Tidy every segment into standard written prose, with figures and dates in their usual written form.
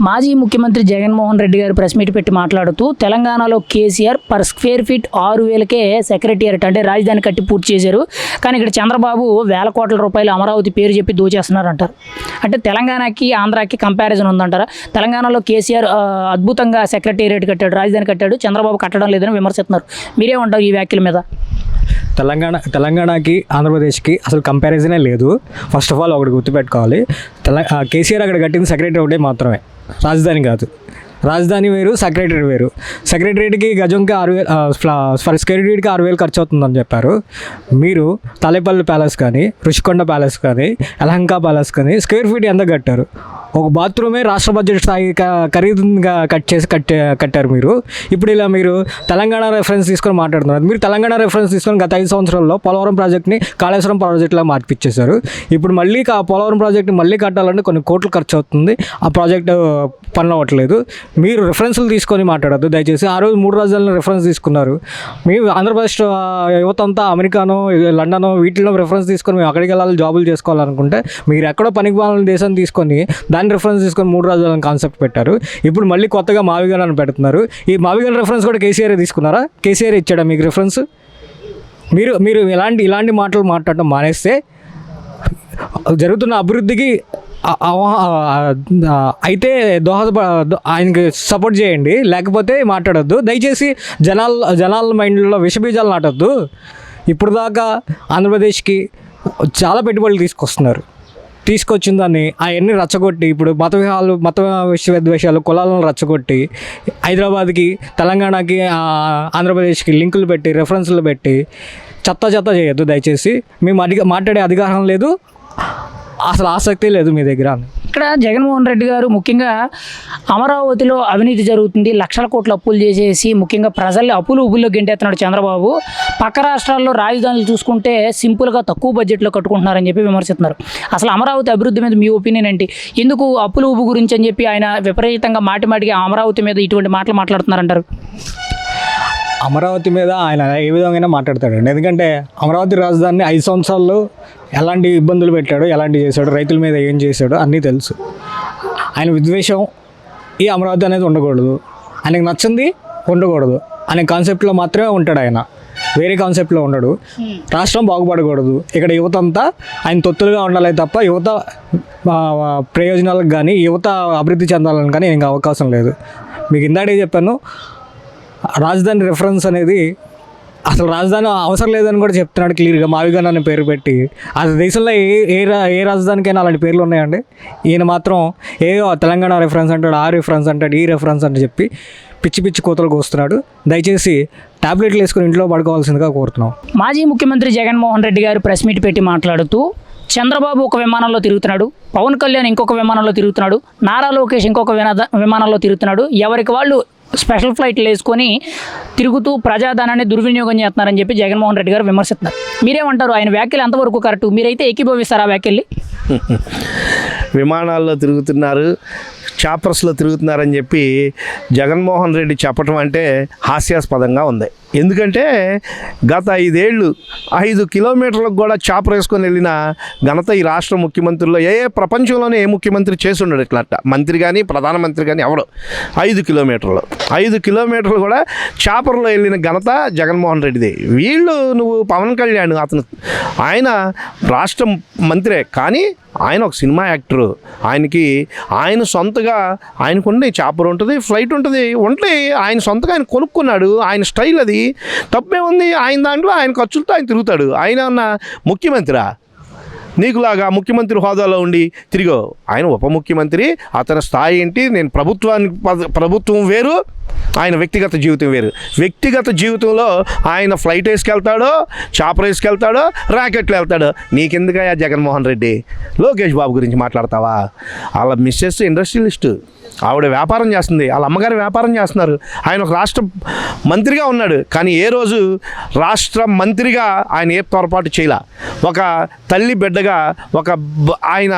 మాజీ ముఖ్యమంత్రి జగన్మోహన్ రెడ్డి గారు ప్రెస్ మీట్ పెట్టి మాట్లాడుతూ తెలంగాణలో కేసీఆర్ పర్ స్క్వేర్ ఫీట్ 6,000కే సెక్రటేరియట్ అంటే రాజధాని కట్టి పూర్తి చేశారు. కానీ ఇక్కడ చంద్రబాబు వేల కోట్ల రూపాయలు అమరావతి పేరు చెప్పి దోచేస్తున్నారు అంటారు. అంటే తెలంగాణకి ఆంధ్రాకి కంపారిజన్ ఉందంటారా? తెలంగాణలో కేసీఆర్ అద్భుతంగా సెక్రటేరియట్ కట్టాడు, రాజధాని కట్టాడు, చంద్రబాబు కట్టడం లేదని విమర్శిస్తున్నారు. మీరేమంటారు ఈ వ్యాఖ్యల మీద? తెలంగాణకి ఆంధ్రప్రదేశ్కి అసలు కంపారిజనే లేదు. ఫస్ట్ ఆఫ్ ఆల్ ఒకటి గుర్తుపెట్టుకోవాలి, కేసీఆర్ అక్కడ కట్టింది సెక్రటరీ ఒకటే మాత్రమే, రాజధాని కాదు. రాజధాని వేరు, సెక్రటరీ వేరు. సెక్రటరీకి గజంకి 6,000 పర్ స్క్వేర్ ఫీట్కి 6,000 ఖర్చు అవుతుందని చెప్పారు. మీరు తాలేపల్లి ప్యాలెస్ కానీ, రుషికొండ ప్యాలెస్ కానీ, యలహంక ప్యాలెస్ కానీ స్క్వేర్ ఫీట్ ఎంత కట్టారు? ఒక బాత్రూమే రాష్ట్ర బడ్జెట్ స్థాయి ఖరీదుగా కట్టారు మీరు. ఇప్పుడు ఇలా మీరు తెలంగాణ రెఫరెన్స్ తీసుకొని మాట్లాడుతున్నారు. మీరు తెలంగాణ రెఫరెన్స్ తీసుకొని గత 5 సంవత్సరాల్లో పోలవరం ప్రాజెక్ట్ని కాళేశ్వరం ప్రాజెక్టులా మార్పిచ్చేశారు. ఇప్పుడు మళ్ళీ పోలవరం ప్రాజెక్ట్ని మళ్ళీ కట్టాలంటే కొన్ని కోట్లు ఖర్చు అవుతుంది. ఆ ప్రాజెక్టు పనులు అవ్వట్లేదు. మీరు రెఫరెన్స్లు తీసుకొని మాట్లాడద్దు దయచేసి. ఆ రోజు 3 రాజ్యాలను రెఫరెన్స్ తీసుకున్నారు. మేము ఆంధ్రప్రదేశ్ యువత అంతా అమెరికానో లండనో వీటిలో రెఫరెన్స్ తీసుకొని మేము అక్కడికి వెళ్ళాలి జాబులు చేసుకోవాలనుకుంటే మీరు ఎక్కడో పనికి వాళ్ళని దేశాన్ని తీసుకొని దాన్ని రెఫరెన్స్ తీసుకొని 3 రాజ్యాలను కాన్సెప్ట్ పెట్టారు. ఇప్పుడు మళ్ళీ కొత్తగా మావిగన్ పెడుతున్నారు. ఈ మావిగన్ రెఫరెన్స్ కూడా కేసీఆర్ తీసుకున్నారా? కేసీఆర్ ఇచ్చాడా మీకు రెఫరెన్స్? మీరు ఇలాంటి మాటలు మాట్లాడటం మానేస్తే జరుగుతున్న అభివృద్ధికి అయితే ఆయనకి సపోర్ట్ చేయండి, లేకపోతే మాట్లాడొద్దు దయచేసి. జనాల మైండ్లో విషబీజాలు నాటొద్దు. ఇప్పుడు దాకా ఆంధ్రప్రదేశ్కి చాలా పెట్టుబడులు తీసుకొచ్చిన దాన్ని అవన్నీ రచ్చగొట్టి ఇప్పుడు మత విశ్వద్వేషాలు కులాలను రచ్చగొట్టి హైదరాబాద్కి, తెలంగాణకి, ఆంధ్రప్రదేశ్కి లింకులు పెట్టి రెఫరెన్స్లు పెట్టి చెత్త చేయొద్దు దయచేసి. మేము మాట్లాడే అధికారం లేదు, అసలు ఆసక్తి లేదు మీ దగ్గర. ఇక్కడ జగన్మోహన్ రెడ్డి గారు ముఖ్యంగా అమరావతిలో అవినీతి జరుగుతుంది, లక్షల కోట్ల అప్పులు చేసేసి ముఖ్యంగా ప్రజల్ని ఉప్పుల్లో గెంటేస్తున్నాడు చంద్రబాబు. పక్క రాష్ట్రాల్లో రాజధానులు చూసుకుంటే సింపుల్గా తక్కువ బడ్జెట్లో కట్టుకుంటున్నారని చెప్పి విమర్శిస్తున్నారు. అసలు అమరావతి అభివృద్ధి మీద మీ ఒపీనియన్ ఏంటి? ఎందుకు ఉప్పు గురించి అని చెప్పి ఆయన విపరీతంగా మాటిమాటికి అమరావతి మీద ఇటువంటి మాటలు మాట్లాడుతున్నారంటారు? అమరావతి మీద ఆయన ఏ విధంగా మాట్లాడతాడండి. ఎందుకంటే అమరావతి రాజధానిని 5 సంవత్సరాల్లో ఎలాంటి ఇబ్బందులు పెట్టాడు, ఎలాంటి చేశాడు, రైతుల మీద ఏం చేశాడో అన్నీ తెలుసు. ఆయన విద్వేషం ఈ అమరావతి అనేది ఉండకూడదు, ఆయనకు నచ్చింది ఉండకూడదు అనే కాన్సెప్ట్లో మాత్రమే ఉంటాడు ఆయన, వేరే కాన్సెప్ట్లో ఉండడు. రాష్ట్రం బాగుపడకూడదు, ఇక్కడ యువత అంతా ఆయన తొత్తులుగా ఉండాలి తప్ప యువత ప్రయోజనాలకు కానీ యువత అభివృద్ధి చెందాలని కానీ ఇంకా అవకాశం లేదు. మీకు ఇందాకే చెప్పాను, రాజధాని రెఫరెన్స్ అనేది అసలు రాజధాని అవసరం లేదని కూడా చెప్తున్నాడు క్లియర్గా. మావిగన్ అనే పేరు పెట్టి అసలు దేశంలో ఏ రాజధానికైనా అలాంటి పేర్లు ఉన్నాయండి? ఈయన మాత్రం తెలంగాణ రెఫరెన్స్ అంటాడు, ఆ రెఫరెన్స్ అంటాడు, ఈ రెఫరెన్స్ అంటే చెప్పి పిచ్చి కూతలు కోస్తున్నాడు. దయచేసి టాబ్లెట్లు వేసుకుని ఇంట్లో పడుకోవాల్సిందిగా కోరుతున్నాం. మాజీ ముఖ్యమంత్రి జగన్మోహన్ రెడ్డి గారు ప్రెస్ మీట్ పెట్టి మాట్లాడుతూ చంద్రబాబు ఒక విమానంలో తిరుగుతున్నాడు, పవన్ కళ్యాణ్ ఇంకొక విమానంలో తిరుగుతున్నాడు, నారా లోకేష్ ఇంకొక విమానంలో తిరుగుతున్నాడు, ఎవరికి వాళ్ళు స్పెషల్ ఫ్లైట్లు వేసుకొని తిరుగుతూ ప్రజాధనాన్ని దుర్వినియోగం చేస్తున్నారని చెప్పి జగన్మోహన్ రెడ్డి గారు విమర్శిస్తున్నారు. మీరేమంటారు? ఆయన వ్యాఖ్యలు ఎంతవరకు కరెక్ట్? మీరైతే ఏకీభవిస్తారా వ్యాఖ్యల్ని? విమానాల్లో తిరుగుతున్నారు, చాపర్స్లో తిరుగుతున్నారని చెప్పి జగన్మోహన్ రెడ్డి చెప్పటం అంటే హాస్యాస్పదంగా ఉంది. ఎందుకంటే గత 5 ఏళ్ళు 5 కిలోమీటర్లకు కూడా చాపర్ వేసుకొని వెళ్ళిన ఘనత ఈ రాష్ట్ర ముఖ్యమంత్రుల్లో ప్రపంచంలోనే ఏ ముఖ్యమంత్రి చేసి ఉండడు ఇట్లా. మంత్రి కానీ ప్రధానమంత్రి కానీ ఎవడు 5 కిలోమీటర్లు కూడా చాపర్లో వెళ్ళిన ఘనత జగన్మోహన్ రెడ్డిది. వీళ్ళు నువ్వు పవన్ కళ్యాణ్ ఆయన రాష్ట్ర మంత్రే కానీ ఆయన ఒక సినిమా యాక్టరు. ఆయన సొంతగా ఆయనకుండే చాపర్ ఉంటుంది, ఫ్లైట్ ఉంటుంది, ఆయన సొంతగా ఆయన కొనుక్కున్నాడు, ఆయన స్టైల్ అది. తప్పే ఉంది? ఆయన దాంట్లో ఆయన ఖర్చులతో ఆయన తిరుగుతాడు. ఆయన ఉన్న ముఖ్యమంత్రిరా? నీకులాగా ముఖ్యమంత్రి హోదాలో ఉండి తిరిగో. ఆయన ఉప ముఖ్యమంత్రి, అతని స్థాయి ఏంటి? నేను ప్రభుత్వం వేరు, ఆయన వ్యక్తిగత జీవితం వేరు. వ్యక్తిగత జీవితంలో ఆయన ఫ్లైట్ వేసుకెళ్తాడో, చాపర్ వేసుకెళ్తాడో, రాకెట్లు వెళ్తాడో. నీకెందుకయ్యా జగన్మోహన్ రెడ్డి? లోకేష్ బాబు గురించి మాట్లాడతావా? వాళ్ళ మిస్సెస్ ఇండస్ట్రియలిస్టు, ఆవిడ వ్యాపారం చేస్తుంది, వాళ్ళ అమ్మగారు వ్యాపారం చేస్తున్నారు. ఆయన ఒక రాష్ట్ర మంత్రిగా ఉన్నాడు, కానీ ఏ రోజు రాష్ట్ర మంత్రిగా ఆయన ఏ పొరపాటు చేయలే. ఒక తల్లి బిడ్డగా ఆయన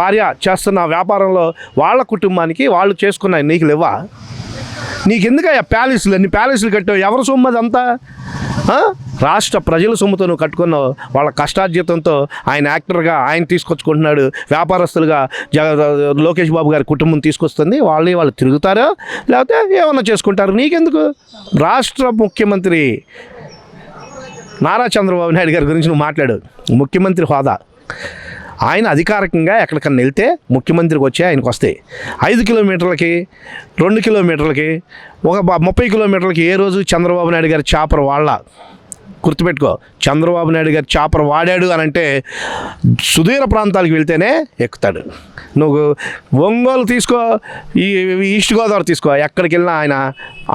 భార్య చేస్తున్న వ్యాపారంలో వాళ్ళ కుటుంబానికి వాళ్ళు చేసుకున్నాయి. నీకు లేవా? నీకెందుకయ్యా ప్యాలెస్లు? అన్ని ప్యాలెస్లు కట్టావు, ఎవరు సొమ్ము అదంతా? రాష్ట్ర ప్రజల సొమ్ముతో నువ్వు కట్టుకున్నావు. వాళ్ళ కష్టార్జితంతో ఆయన యాక్టర్గా ఆయన తీసుకొచ్చుకుంటున్నాడు, వ్యాపారస్తులుగా లోకేష్ బాబు గారి కుటుంబం తీసుకొస్తుంది. వాళ్ళు తిరుగుతారో లేకపోతే ఏమన్నా చేసుకుంటారు, నీకెందుకు? రాష్ట్ర ముఖ్యమంత్రి నారా చంద్రబాబు నాయుడు గారి గురించి నువ్వు మాట్లాడు. ముఖ్యమంత్రి హోదా ఆయన అధికారికంగా ఎక్కడికన్నా వెళ్తే ముఖ్యమంత్రికి వచ్చి ఆయనకు వస్తాయి. 5 కిలోమీటర్లకి 2 కిలోమీటర్లకి ఒక 30 కిలోమీటర్లకి ఏ రోజు చంద్రబాబు నాయుడు గారి చాపర్ వాళ్ళ గుర్తుపెట్టుకో. చంద్రబాబు నాయుడు గారు చాపర్ వాడాడు అని అంటే సుదూర ప్రాంతాలకు వెళ్తేనే ఎక్కుతాడు. నువ్వు ఒంగోలు తీసుకో, ఈ ఈస్ట్ గోదావరి తీసుకో, ఎక్కడికి వెళ్ళినా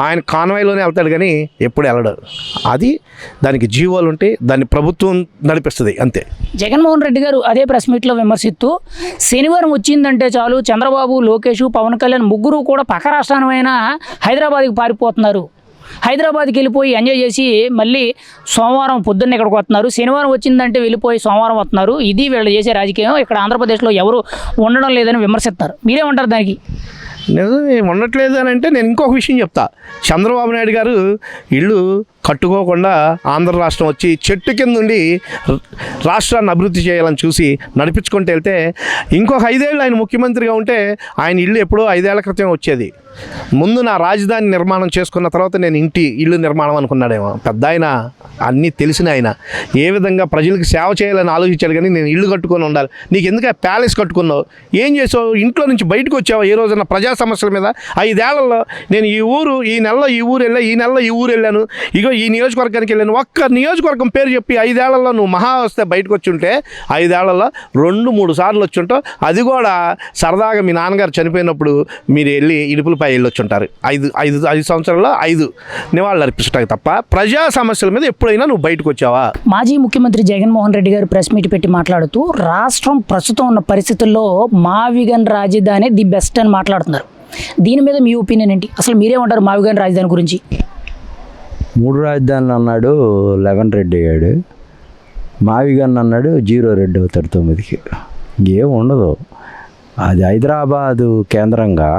ఆయన కాన్వాయ్లోనే వెళ్తాడు కానీ ఎప్పుడు వెళ్ళడు. అది దానికి జీవోలు ఉంటాయి, దాన్ని ప్రభుత్వం నడిపిస్తుంది అంతే. జగన్మోహన్ రెడ్డి గారు అదే ప్రెస్ మీట్లో విమర్శిస్తూ శనివారం వచ్చిందంటే చాలు చంద్రబాబు, లోకేష్, పవన్ కళ్యాణ్ ముగ్గురు కూడా పక్క రాష్ట్రానమైన హైదరాబాద్కి పారిపోతున్నారు. హైదరాబాద్కి వెళ్ళిపోయి ఎంజాయ్ చేసి మళ్ళీ సోమవారం పొద్దున్న ఇక్కడికి వస్తున్నారు. శనివారం వచ్చిందంటే వెళ్ళిపోయి సోమవారం వస్తున్నారు. ఇది వీళ్ళు చేసే రాజకీయం. ఇక్కడ ఆంధ్రప్రదేశ్లో ఎవరు ఉండడం లేదని విమర్శిస్తారు. మీరేమంటారు దానికి? నిజమే, ఉండట్లేదు అని అంటే నేను ఇంకొక విషయం చెప్తా. చంద్రబాబు నాయుడు గారు ఇల్లు కట్టుకోకుండా ఆంధ్ర రాష్ట్రం వచ్చి చెట్టు కింద ఉండి రాష్ట్రాన్ని అభివృద్ధి చేయాలని చూసి నడిపించుకుంటూ వెళ్తే ఇంకొక 5 ఏళ్ళు ఆయన ముఖ్యమంత్రిగా ఉంటే ఆయన ఇల్లు ఎప్పుడో 5 ఏళ్ల క్రితం వచ్చేది. ముందు నా రాజధాని నిర్మాణం చేసుకున్న తర్వాత నేను ఇల్లు నిర్మాణం అనుకున్నాడేమో. పెద్ద ఆయన అన్నీ తెలిసిన ఆయన ఏ విధంగా ప్రజలకు సేవ చేయాలని ఆలోచించాడు. కానీ నేను ఇల్లు కట్టుకొని ఉండాలి. నీకు ఎందుకు ప్యాలెస్ కట్టుకున్నావు? ఏం చేసావు? ఇంట్లో నుంచి బయటకు వచ్చావా ఏ రోజున ప్రజా సమస్యల మీద? 5 ఏళ్లలో నేను ఈ నెలలో ఈ ఊరు వెళ్ళా, ఈ నెలలో ఈ ఊరు వెళ్ళాను, ఇగో ఈ నియోజకవర్గానికి వెళ్ళాను. ఒక్క నియోజకవర్గం పేరు చెప్పి 5 ఏళ్లలో నువ్వు మహా వస్తే బయటకు వచ్చి ఉంటే 5 ఏళ్లలో 2-3 సార్లు వచ్చి ఉంటావు. అది కూడా సరదాగా మీ నాన్నగారు చనిపోయినప్పుడు మీరు వెళ్ళి ఇడుపులపై వెళ్ళొచ్చుంటారు. 5 సంవత్సరాల్లో 5 నివాళులు అర్పించటానికి తప్ప ప్రజా సమస్యల మీద ఎప్పుడైనా నువ్వు బయటకు వచ్చావా? మాజీ ముఖ్యమంత్రి జగన్మోహన్ రెడ్డి గారు ప్రెస్ మీట్ పెట్టి మాట్లాడుతూ రాష్ట్రం ప్రస్తుతం ఉన్న పరిస్థితుల్లో మావిగన్ రాజధాని ది బెస్ట్ అని మాట్లాడుతున్నారు. దీని మీద మీ ఒపీనియన్ ఏంటి? అసలు మీరేమంటారు మావిగన్ రాజధాని గురించి? 3 రాజధానులు అన్నాడు, 11 రెడ్డి అయ్యాడు. మావిగన్ అన్నాడు, 0 రెడ్డి అవుతాడు 9కి. ఇంకేం ఉండదు. అది హైదరాబాదు కేంద్రంగా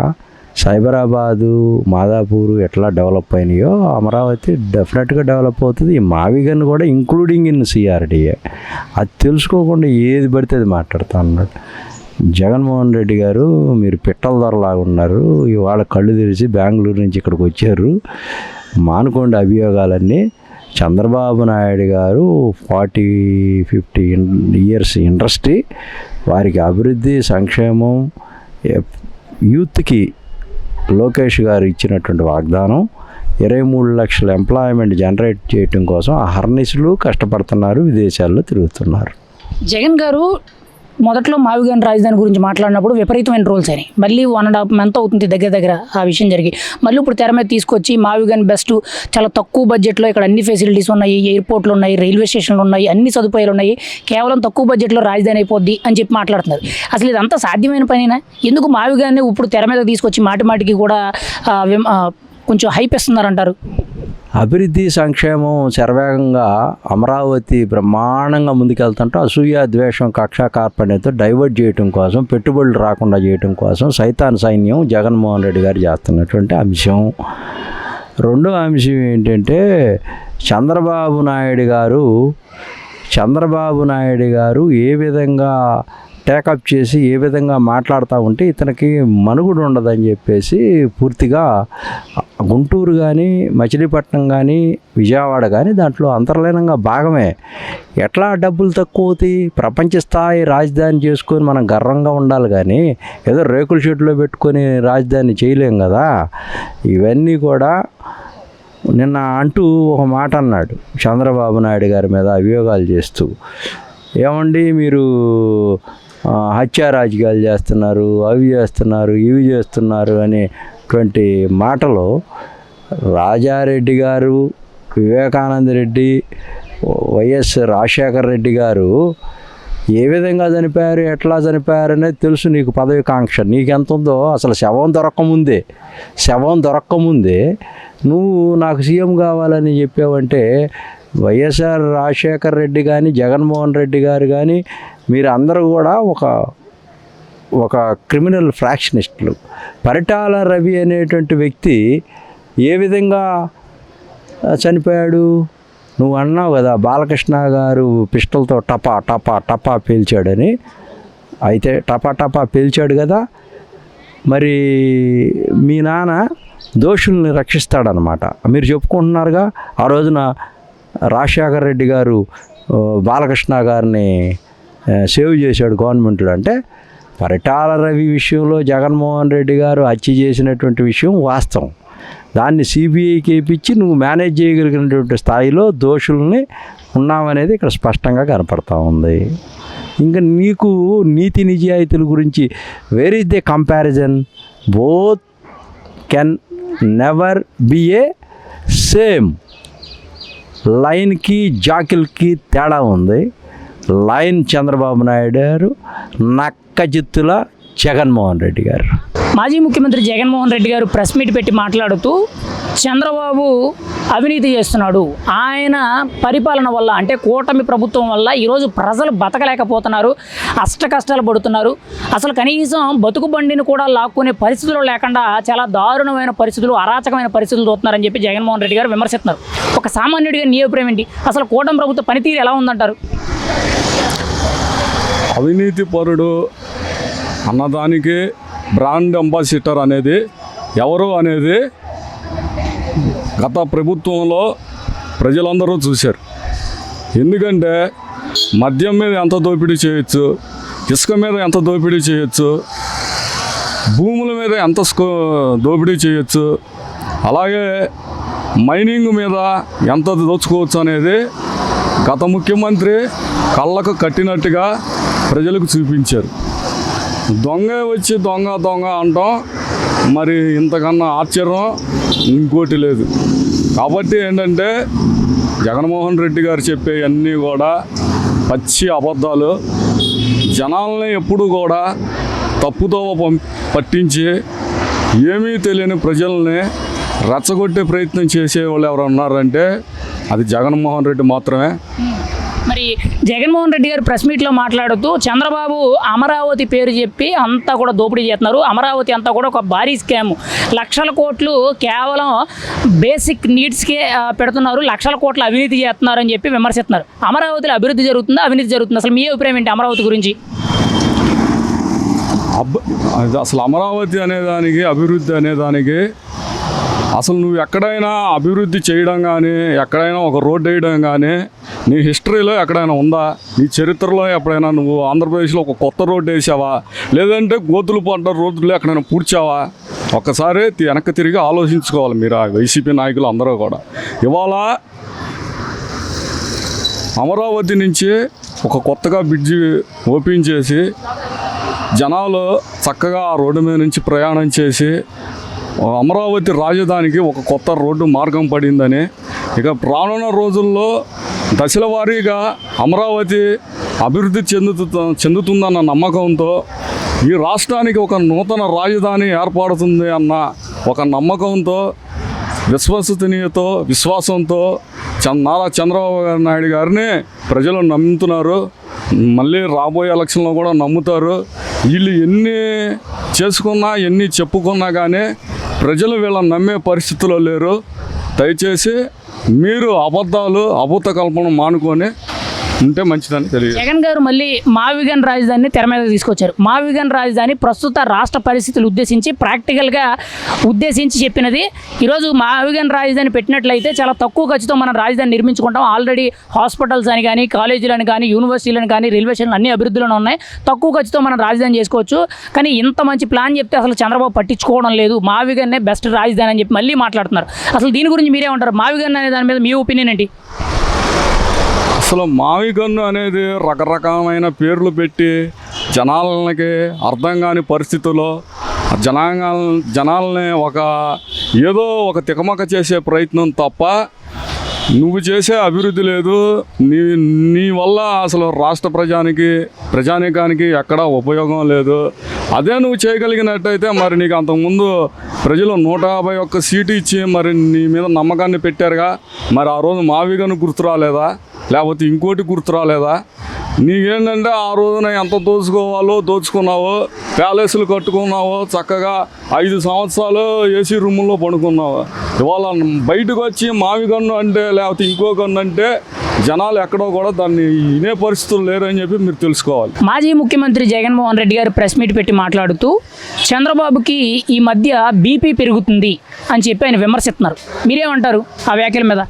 సైబరాబాదు, మాదాపూరు ఎట్లా డెవలప్ అయినాయో అమరావతి డెఫినెట్గా డెవలప్ అవుతుంది. ఈ మావిగన్ కూడా ఇంక్లూడింగ్ ఇన్ సిఆర్డీఏ. అది తెలుసుకోకుండా ఏది పడితే అది మాట్లాడుతా అన్నాడు. జగన్మోహన్ రెడ్డి గారు మీరు పిట్టల ధరలాగా ఉన్నారు. ఇవాళ కళ్ళు తెరిచి బెంగళూరు నుంచి ఇక్కడికి వచ్చారు. మానుకోండి అభియోగాలన్నీ. చంద్రబాబు నాయుడు గారు 40-50 ఇయర్స్ ఇండస్ట్రీ, వారికి అభివృద్ధి, సంక్షేమం, యూత్కి లోకేష్ గారు ఇచ్చినటువంటి వాగ్దానం 23 లక్షల ఎంప్లాయ్మెంట్ జనరేట్ చేయటం కోసం అహర్నిశలు కష్టపడుతున్నారు, విదేశాల్లో తిరుగుతున్నారు. జగన్ గారు మొదట్లో మావిగన్ రాజధాని గురించి మాట్లాడినప్పుడు విపరీతమైన ట్రోల్స్ అయినాయి. మళ్ళీ 1.5 మంత్ అవుతుంది దగ్గర ఆ విషయం జరిగి. మళ్ళీ ఇప్పుడు తెర మీద తీసుకొచ్చి మావిగన్ బెస్ట్, చాలా తక్కువ బడ్జెట్లో ఇక్కడ అన్ని ఫెసిలిటీస్ ఉన్నాయి, ఎయిర్పోర్ట్లు ఉన్నాయి, రైల్వే స్టేషన్లు ఉన్నాయి, అన్ని సదుపాయాలు ఉన్నాయి, కేవలం తక్కువ బడ్జెట్లో రాజధాని అయిపోద్ది అని చెప్పి మాట్లాడుతున్నారు. అసలు ఇదంతా సాధ్యమైన పనేనా? ఎందుకు మావిగాన్ని ఇప్పుడు తెర మీద తీసుకొచ్చి మాటికి కూడా కొంచెం హైప్ ఇస్తున్నారంటారు? అభివృద్ధి, సంక్షేమం శరవేగంగా అమరావతి బ్రహ్మాండంగా ముందుకెళ్తుంటే అసూయ, ద్వేషం, కక్ష కార్పణ్యంతో డైవర్ట్ చేయడం కోసం, పెట్టుబడులు రాకుండా చేయడం కోసం సైతాన్ సైన్యం జగన్మోహన్ రెడ్డి గారు చేస్తున్నటువంటి అంశం. రెండో అంశం ఏంటంటే చంద్రబాబు నాయుడు గారు ఏ విధంగా టేకప్ చేసి ఏ విధంగా మాట్లాడుతూ ఉంటే ఇతనికి మనుగుడు ఉండదని చెప్పేసి పూర్తిగా గుంటూరు కానీ, మచిలీపట్నం కానీ, విజయవాడ కానీ దాంట్లో అంతర్లీనంగా భాగమే. ఎట్లా డబ్బులు తక్కువ అవుతాయి? ప్రపంచ స్థాయి రాజధాని చేసుకొని మనం గర్వంగా ఉండాలి కానీ ఏదో రేకుల షెడ్లో పెట్టుకొని రాజధాని చేయలేం కదా. ఇవన్నీ కూడా నిన్న అంటూ ఒక మాట అన్నాడు చంద్రబాబు నాయుడు గారి మీద అభియోగాలు చేస్తూ. ఏమండి మీరు హత్యా రాజకీయాలు చేస్తున్నారు, అవి చేస్తున్నారు, ఇవి చేస్తున్నారు అనేటువంటి మాటలు రాజారెడ్డి గారు, వివేకానంద రెడ్డి, వైఎస్ రాజశేఖర రెడ్డి గారు ఏ విధంగా చనిపోయారు, ఎట్లా చనిపోయారు అనేది తెలుసు నీకు. పదవి కాంక్ష నీకెంత ఉందో. అసలు శవం దొరక్కముందే నువ్వు నాకు సీఎం కావాలని చెప్పావంటే వైఎస్ఆర్ రాజశేఖర రెడ్డి కానీ, జగన్మోహన్ రెడ్డి గారు కానీ మీరు అందరూ కూడా ఒక క్రిమినల్ ఫ్రాక్షనిస్టులు. పరిటాల రవి అనేటువంటి వ్యక్తి ఏ విధంగా చనిపోయాడు? నువ్వు అన్నావు కదా బాలకృష్ణ గారు పిస్టల్తో టపా టపా టపా పేల్చాడని. అయితే టపా టపా పేల్చాడు కదా, మరి మీ నాన్న దోషుల్ని రక్షిస్తాడనమాట. మీరు చెప్పుకుంటున్నారుగా ఆ రోజున రాజశేఖర రెడ్డి గారు బాలకృష్ణ గారిని సేవ్ చేశాడు గవర్నమెంట్లో. అంటే పరిటాల రవి విషయంలో జగన్మోహన్ రెడ్డి గారు హత్య చేసినటువంటి విషయం వాస్తవం. దాన్ని సిబిఐకి ఇప్పించి నువ్వు మేనేజ్ చేయగలిగినటువంటి స్థాయిలో దోషుల్ని ఉన్నామనేది ఇక్కడ స్పష్టంగా కనపడతా ఉంది. ఇంకా నీకు నీతి నిజాయితీల గురించి where is the comparison? Both can never be A same. లైన్కి జాకిల్కి తేడా ఉంది. లైన్ చంద్రబాబు నాయుడు గారు, నక్కజిత్తుల జగన్మోహన్ రెడ్డి గారు. మాజీ ముఖ్యమంత్రి జగన్మోహన్ రెడ్డి గారు ప్రెస్ మీట్ పెట్టి మాట్లాడుతూ చంద్రబాబు అవినీతి చేస్తున్నాడు, ఆయన పరిపాలన వల్ల అంటే కూటమి ప్రభుత్వం వల్ల ఈరోజు ప్రజలు బతకలేకపోతున్నారు, అష్ట కష్టాలు పడుతున్నారు, అసలు కనీసం బతుకు బండిని కూడా లాక్కునే పరిస్థితులు లేకుండా చాలా దారుణమైన పరిస్థితులు, అరాచకమైన పరిస్థితులు చూస్తున్నారని చెప్పి జగన్మోహన్ రెడ్డి గారు విమర్శిస్తున్నారు. ఒక సామాన్యుడిగా నీ అభిప్రాయం ఏంటి? అసలు కూటమి ప్రభుత్వ పనితీరు ఎలా ఉందంటారు? అవినీతి పరుడు అన్నదానికి బ్రాండ్ అంబాసిడర్ అనేది ఎవరు అనేది గత ప్రభుత్వంలో ప్రజలందరూ చూశారు. ఎందుకంటే మద్యం మీద ఎంత దోపిడీ చేయొచ్చు, ఇసుక మీద ఎంత దోపిడీ చేయొచ్చు, భూముల మీద ఎంత దోపిడీ చేయొచ్చు, అలాగే మైనింగ్ మీద ఎంత దోచుకోవచ్చు అనేది గత ముఖ్యమంత్రి కళ్ళకు కట్టినట్టుగా ప్రజలకు చూపించారు. దొంగ వచ్చి దొంగ దొంగ అంటాం, మరి ఇంతకన్నా ఆశ్చర్యం ఇంకోటి లేదు. కాబట్టి ఏంటంటే జగన్మోహన్ రెడ్డి గారు చెప్పే అన్నీ కూడా పచ్చి అబద్ధాలు. జనాలని ఎప్పుడు కూడా తప్పుదోవ పట్టించి ఏమీ తెలియని ప్రజల్ని రెచ్చగొట్టే ప్రయత్నం చేసే వాళ్ళు ఎవరు ఉన్నారంటే అది జగన్మోహన్ రెడ్డి మాత్రమే. మరి జగన్మోహన్ రెడ్డి గారు ప్రెస్ మీట్లో మాట్లాడుతూ చంద్రబాబు అమరావతి పేరు చెప్పి అంతా కూడా దోపిడీ చేస్తున్నారు, అమరావతి అంతా కూడా ఒక భారీ స్కామ్, లక్షల కోట్లు కేవలం బేసిక్ నీడ్స్కే పెడుతున్నారు, లక్షల కోట్ల అవినీతి చేస్తున్నారు అని చెప్పి విమర్శిస్తున్నారు. అమరావతిలో అభివృద్ధి జరుగుతుందా, అవినీతి జరుగుతుంది? అసలు మీ అభిప్రాయం ఏంటి అమరావతి గురించి? అసలు అమరావతి అనేదానికి, అభివృద్ధి అనేదానికి అసలు నువ్వు ఎక్కడైనా అభివృద్ధి చేయడం కానీ, ఎక్కడైనా ఒక రోడ్డు వేయడం కానీ నీ హిస్టరీలో ఎక్కడైనా ఉందా? నీ చరిత్రలో ఎప్పుడైనా నువ్వు ఆంధ్రప్రదేశ్లో ఒక కొత్త రోడ్డు వేసావా? లేదంటే గోతులు పడ్డ రోడ్లు ఎక్కడైనా పూడ్చావా? ఒక్కసారి వెనక్కి తిరిగి ఆలోచించుకోవాలి మీరు, ఆ వైసీపీ నాయకులు అందరూ కూడా. ఇవాళ అమరావతి నుంచి ఒక కొత్తగా బ్రిడ్జి ఓపెన్ చేసి జనాలు చక్కగా ఆ రోడ్డు మీద నుంచి ప్రయాణం చేసి అమరావతి రాజధానికి ఒక కొత్త రోడ్డు మార్గం పడిందని, ఇక రానున్న రోజుల్లో దశల వారీగా అమరావతి అభివృద్ధి చెందుతుందన్న నమ్మకంతో ఈ రాష్ట్రానికి ఒక నూతన రాజధాని ఏర్పడుతుంది అన్న ఒక నమ్మకంతో, విశ్వాసంతో నారా చంద్రబాబు నాయుడు గారిని ప్రజలు నమ్ముతున్నారు. మళ్ళీ రాబోయే ఎలక్షన్లో కూడా నమ్ముతారు. వీళ్ళు ఎన్ని చేసుకున్నా, ఎన్ని చెప్పుకున్నా కానీ ప్రజలు వీళ్ళని నమ్మే పరిస్థితిలో లేరు. దయచేసి మీరు అబద్ధాలు, అభూత కల్పన మానుకొని ఉంటే మంచిదని తెలియదు. జగన్ గారు మళ్ళీ మావిగన్ రాజధానిని తెర మీద తీసుకొచ్చారు. మావిగన్ రాజధాని ప్రస్తుత రాష్ట్ర పరిస్థితులు ప్రాక్టికల్గా ఉద్దేశించి చెప్పినది. ఈరోజు మావిగన్ రాజధాని పెట్టినట్లయితే చాలా తక్కువ ఖర్చుతో మనం రాజధాని నిర్మించుకుంటాం. ఆల్రెడీ హాస్పిటల్స్ అని కానీ, కాలేజీలను కానీ, యూనివర్సిటీలను కానీ, రైల్వే స్టేషన్లు అన్ని అభివృద్ధిలోనే ఉన్నాయి. తక్కువ ఖర్చుతో మనం రాజధాని చేసుకోవచ్చు. కానీ ఇంత మంచి ప్లాన్ చెప్తే అసలు చంద్రబాబు పట్టించుకోవడం లేదు. మావిగన్నే బెస్ట్ రాజధాని అని చెప్పి మళ్ళీ మాట్లాడుతున్నారు. అసలు దీని గురించి మీరేమంటారు? మావిగన్ అనే దాని మీద మీ ఒపీనియన్ ఏంటి? అసలు మావిగన్ను అనేది రకరకమైన పేర్లు పెట్టి జనాలకి అర్థం కాని పరిస్థితుల్లో జనాల్ని ఏదో ఒక తికమక చేసే ప్రయత్నం తప్ప నువ్వు చేసే అభివృద్ధి లేదు. నీ వల్ల అసలు రాష్ట్ర ప్రజానీకానికి ఎక్కడా ఉపయోగం లేదు. అదే నువ్వు చేయగలిగినట్టయితే మరి నీకు అంతకుముందు ప్రజలు 151 సీటు ఇచ్చి మరి నీ మీద నమ్మకాన్ని పెట్టారుగా. మరి ఆ రోజు మావిగన్ను గుర్తు రాలేదా? లేకపోతే ఇంకోటి గుర్తు రాలేదా? నీకేంటంటే ఆ రోజున ఎంత దోచుకోవాలో దోచుకున్నావో, ప్యాలెస్లు కట్టుకున్నావో, చక్కగా 5 సంవత్సరాలు ఏసీ రూముల్లో పడుకున్నావు. ఇవాళ బయటకు వచ్చి మావి కన్ను అంటే లేకపోతే ఇంకో కన్ను అంటే జనాలు ఎక్కడో కూడా దాన్ని వినే పరిస్థితులు లేరని చెప్పి మీరు తెలుసుకోవాలి. మాజీ ముఖ్యమంత్రి జగన్మోహన్ రెడ్డి గారు ప్రెస్ మీట్ పెట్టి మాట్లాడుతూ చంద్రబాబుకి ఈ మధ్య బీపీ పెరుగుతుంది అని చెప్పి ఆయన విమర్శిస్తున్నారు. మీరేమంటారు ఆ వ్యాఖ్యల మీద?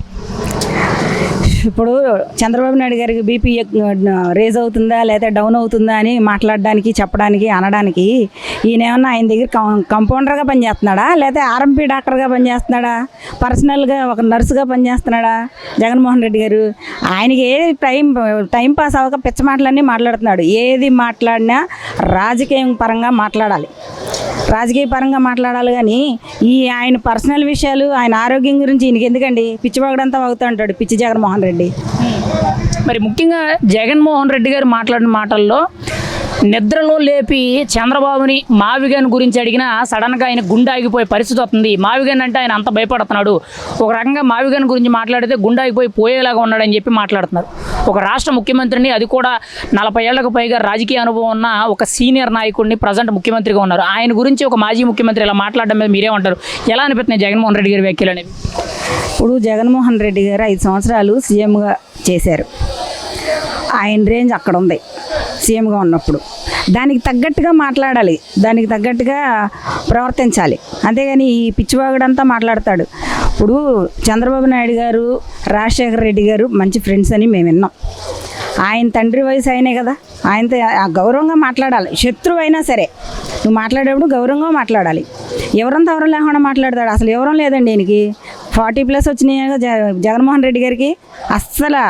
ఇప్పుడు చంద్రబాబు నాయుడు గారికి బీపీ రేజ్ అవుతుందా లేదా డౌన్ అవుతుందా అని మాట్లాడడానికి, చెప్పడానికి, అనడానికి ఈయనేమన్నా ఆయన దగ్గర కంపౌండర్గా పనిచేస్తున్నాడా, లేదా ఆర్ఎంపీ డాక్టర్గా పనిచేస్తున్నాడా, పర్సనల్గా ఒక నర్సుగా పనిచేస్తున్నాడా జగన్మోహన్ రెడ్డి గారు? ఆయనకి ఏది టైం పాస్ అవ్వక పిచ్చ మాటలన్నీ మాట్లాడుతున్నాడు. ఏది మాట్లాడినా రాజకీయం పరంగా మాట్లాడాలి, రాజకీయ పరంగా మాట్లాడాలి. కానీ ఆయన పర్సనల్ విషయాలు, ఆయన ఆరోగ్యం గురించి ఈయనకి ఎందుకండి? పిచ్చివాగడంతా వాగుతూ ఉంటాడు పిచ్చి జగన్మోహన్ రెడ్డి. మరి ముఖ్యంగా జగన్మోహన్ రెడ్డి గారు మాట్లాడిన మాటల్లో నిద్రలో లేపి చంద్రబాబుని మావిగన్ గురించి అడిగినా సడన్గా ఆయన గుండె ఆగిపోయే పరిస్థితి వస్తుంది. మావిగన్ అంటే ఆయన అంత భయపడుతున్నాడు. ఒక రకంగా మావిగన్ గురించి మాట్లాడితే గుండె ఆగిపోయి పోయేలాగా ఉన్నాడని చెప్పి మాట్లాడుతున్నారు. ఒక రాష్ట్ర ముఖ్యమంత్రిని, అది కూడా 40 ఏళ్లకు పైగా రాజకీయ అనుభవం ఉన్న ఒక సీనియర్ నాయకుడిని ప్రజెంట్ ముఖ్యమంత్రిగా ఉన్నారు. ఆయన గురించి ఒక మాజీ ముఖ్యమంత్రి ఇలా మాట్లాడడం మీద మీరేమంటారు? ఎలా అనిపిస్తున్నాయి జగన్మోహన్ రెడ్డి గారి వ్యాఖ్యలు అనేవి? ఇప్పుడు జగన్మోహన్ రెడ్డి గారు 5 సంవత్సరాలు సీఎంగా చేశారు. ఆయన రేంజ్ అక్కడ ఉంది సీఎంగా ఉన్నప్పుడు. దానికి తగ్గట్టుగా మాట్లాడాలి, దానికి తగ్గట్టుగా ప్రవర్తించాలి. అంతేగాని ఈ పిచ్చివాగుడంతా మాట్లాడతాడు. ఇప్పుడు చంద్రబాబు నాయుడు గారు, రాజశేఖర రెడ్డి గారు మంచి ఫ్రెండ్స్ అని మేము విన్నాం. ఆయన తండ్రి వయసు ఆయనే కదా, ఆయనతో గౌరవంగా మాట్లాడాలి. శత్రువు అయినా సరే నువ్వు మాట్లాడేప్పుడు గౌరవంగా మాట్లాడాలి. ఎవరంతా ఎవరం లేకుండా మాట్లాడతాడు. అసలు ఎవరం లేదండి ఈయనకి. 40+ వచ్చినాయి జగన్మోహన్ రెడ్డి గారికి. అస్సలు